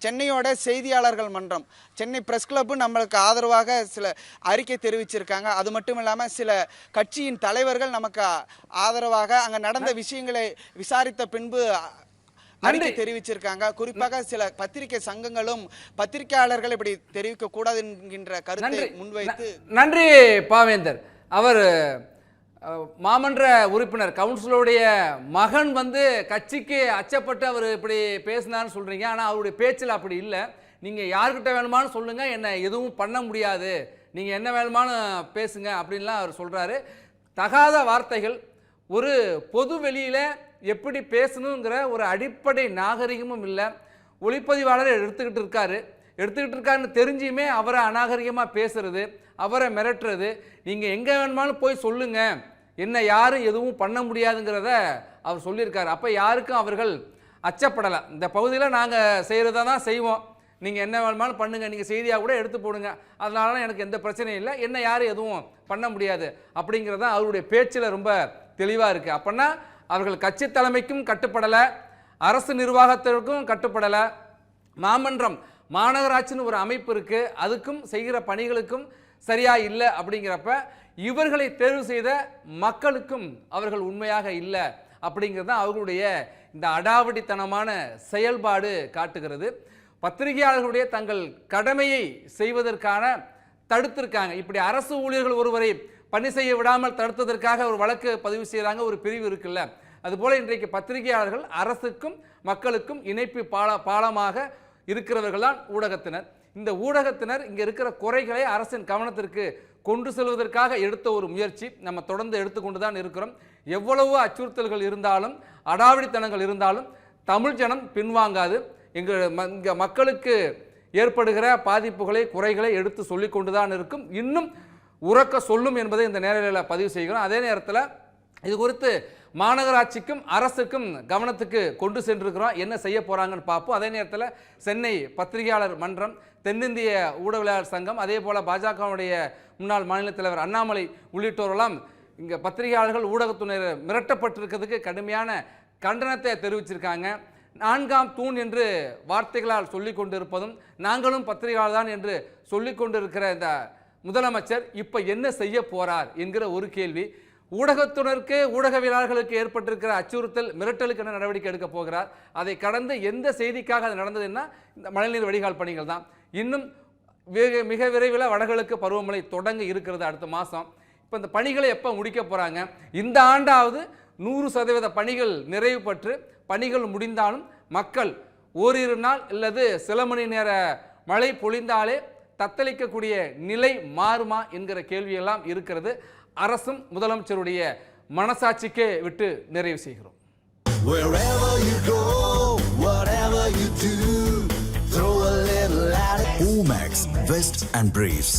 Speaker 3: சென்னையோட செய்தியாளர்கள் மன்றம், சென்னை பிரஸ் கிளப்பு நம்மளுக்கு ஆதரவாக சில அறிக்கை தெரிவிச்சிருக்காங்க. அது மட்டும் இல்லாமல் சில கட்சியின் தலைவர்கள் நமக்கு ஆதரவாக அங்கே நடந்த விஷயங்களை விசாரித்த பின்பு அறிக்கை தெரிவிச்சிருக்காங்க. குறிப்பாக சில பத்திரிகை சங்கங்களும் பத்திரிகையாளர்கள் இப்படி தெரிவிக்க கூடாது என்கின்ற கருத்தை முன்வைத்து.
Speaker 2: நன்றி பாவேந்தர். அவர் மாமன்ற உறுப்பினர், கவுன்சிலுடைய மகன் கட்சிக்கு அச்சப்பட்டு அவர் இப்படி பேசினான்னு சொல்றீங்க. ஆனால் அவருடைய பேச்சில் அப்படி இல்லை. நீங்கள் யார்கிட்ட வேணுமானு சொல்லுங்க, என்ன எதுவும் பண்ண முடியாது, நீங்கள் என்ன வேணுமானு பேசுங்க அப்படின்லாம் அவர் சொல்றாரு. தகாத வார்த்தைகள், ஒரு பொது வெளியில் எப்படி பேசணுங்கிற ஒரு அடிப்படை நாகரிகமும் இல்லை. ஒளிப்பதிவாளர் எடுத்துக்கிட்டு இருக்காருன்னு தெரிஞ்சுமே அவரை அநாகரிகமாக பேசுறது, அவரை மிரட்டுறது. நீங்கள் எங்கே வேணுமானு போய் சொல்லுங்க, என்ன யாரும் எதுவும் பண்ண முடியாதுங்கிறத அவர் சொல்லியிருக்காரு. அப்போ யாருக்கும் அவர்கள் அச்சப்படலை. இந்த பகுதியில் நாங்கள் செய்கிறத தான் செய்வோம், நீங்கள் என்ன வேணுமானு பண்ணுங்கள், நீங்கள் செய்தியாக கூட எடுத்து போடுங்க, அதனால எனக்கு எந்த பிரச்சனையும் இல்லை, என்ன யாரும் எதுவும் பண்ண முடியாது அப்படிங்கிறது தான் அவருடைய பேச்சில் ரொம்ப தெளிவாக இருக்குது. அப்படின்னா அவர்கள் கட்சி தலைமைக்கும் கட்டுப்படலை, அரசு நிர்வாகத்திற்கும் கட்டுப்படலை, மாமன்றம் மாநகராட்சின்னு ஒரு அமைப்பு இருக்குது, அதுக்கும் செய்கிற பணிகளுக்கும் சரியா இல்லை. அப்படிங்கிறப்ப இவர்களை தேர்வு செய்த மக்களுக்கும் அவர்கள் உண்மையாக இல்லை அப்படிங்கிறது தான் அவர்களுடைய இந்த அடாவடித்தனமான செயல்பாடு காட்டுகிறது. பத்திரிகையாளர்களுடைய தங்கள் கடமையை செய்வதற்கான தடுத்திருக்காங்க. இப்படி அரசு ஊழியர்கள் ஒருவரை பணி செய்ய விடாமல் தடுத்ததற்காக ஒரு வழக்கு பதிவு செய்கிறாங்க, ஒரு பிரிவு இருக்குல்ல. அதுபோல் இன்றைக்கு பத்திரிகையாளர்கள் அரசுக்கும் மக்களுக்கும் இணைப்பு பாலமாக இருக்கிறவர்கள் தான் ஊடகத்தினர். இந்த ஊடகத்தினர் இங்கே இருக்கிற குறைகளை அரசின் கவனத்திற்கு கொண்டு செல்வதற்காக எடுத்த ஒரு முயற்சி நம்ம தொடர்ந்து எடுத்துக்கொண்டு தான் இருக்கிறோம். எவ்வளவு அச்சுறுத்தல்கள் இருந்தாலும், அடாவடித்தனங்கள் இருந்தாலும் தமிழ் ஜனம் பின்வாங்காது. இங்கே மக்களுக்கு ஏற்படுகிற பாதிப்புகளை, குறைகளை எடுத்து சொல்லி கொண்டு தான் இருக்கும், இன்னும் உறக்க சொல்லும் என்பதை இந்த நேரலையில் பதிவு செய்கிறோம். அதே நேரத்தில் இது குறித்து மாநகராட்சிக்கும் அரசுக்கும் கவனத்துக்கு கொண்டு சென்றிருக்கிறோம், என்ன செய்ய போகிறாங்கன்னு பார்ப்போம். அதே நேரத்தில் சென்னை பத்திரிகையாளர் மன்றம், தென்னிந்திய ஊடகவியலாளர் சங்கம், அதே போல் பாஜகவுடைய முன்னாள் மாநில தலைவர் அண்ணாமலை உள்ளிட்டோரெல்லாம் இங்கே பத்திரிகையாளர்கள் ஊடகத்துறையினர் மிரட்டப்பட்டிருக்கிறதுக்கு கடுமையான கண்டனத்தை தெரிவிச்சிருக்காங்க. 4ஆம் தூண் என்று வார்த்தைகளால் சொல்லிக் கொண்டிருப்பதும், நாங்களும் பத்திரிகையாளர் தான் என்று சொல்லிக் கொண்டிருக்கிற இந்த முதலமைச்சர் இப்போ என்ன செய்ய போறார் என்கிற ஒரு கேள்வி. ஊடகத்துறைக்கு, ஊடகவியலாளர்களுக்கு ஏற்பட்டிருக்கிற அச்சுறுத்தல், மிரட்டலுக்கு என்ன நடவடிக்கை எடுக்க போகிறார்? அதை கடந்து எந்த செய்திக்காக அது நடந்ததுன்னா இந்த மழைநீர் வடிகால் பணிகள் தான். இன்னும் மிக விரைவில் வடகிழக்கு பருவமழை தொடங்க இருக்கிறது அடுத்த மாதம். இப்போ இந்த பணிகளை எப்போ முடிக்க போகிறாங்க? இந்த ஆண்டாவது 100% பணிகள் நிறைவு பெற்று பணிகள் முடிந்தாலும் மக்கள் ஓரிரு நாள் அல்லது சில மணி நேர மழை பொழிந்தாலே தத்தளிக்கக்கூடிய நிலை மாறுமா என்கிற கேள்வியெல்லாம் இருக்கிறது. அரசும் முதலமைச்சருடைய மனசாட்சிக்கே விட்டு நிறைவு செய்கிறோம்.
Speaker 1: Wherever you go, whatever you do, throw a little at it. Omax, Vest and Briefs.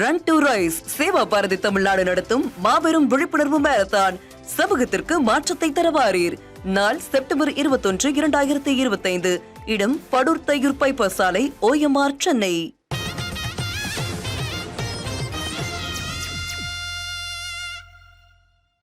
Speaker 12: Run to rise Seva Bharathi Tamil Nadu நடத்தும் மாபெரும் விழிப்புணர்வு மாரத்தான். சமூகத்திற்கு மாற்றத்தை தரவாரீர். நாள் செப்டம்பர் 21, 2025. இடம் படூர் தையூர் பைபாஸ் சாலை, OMR, சென்னை.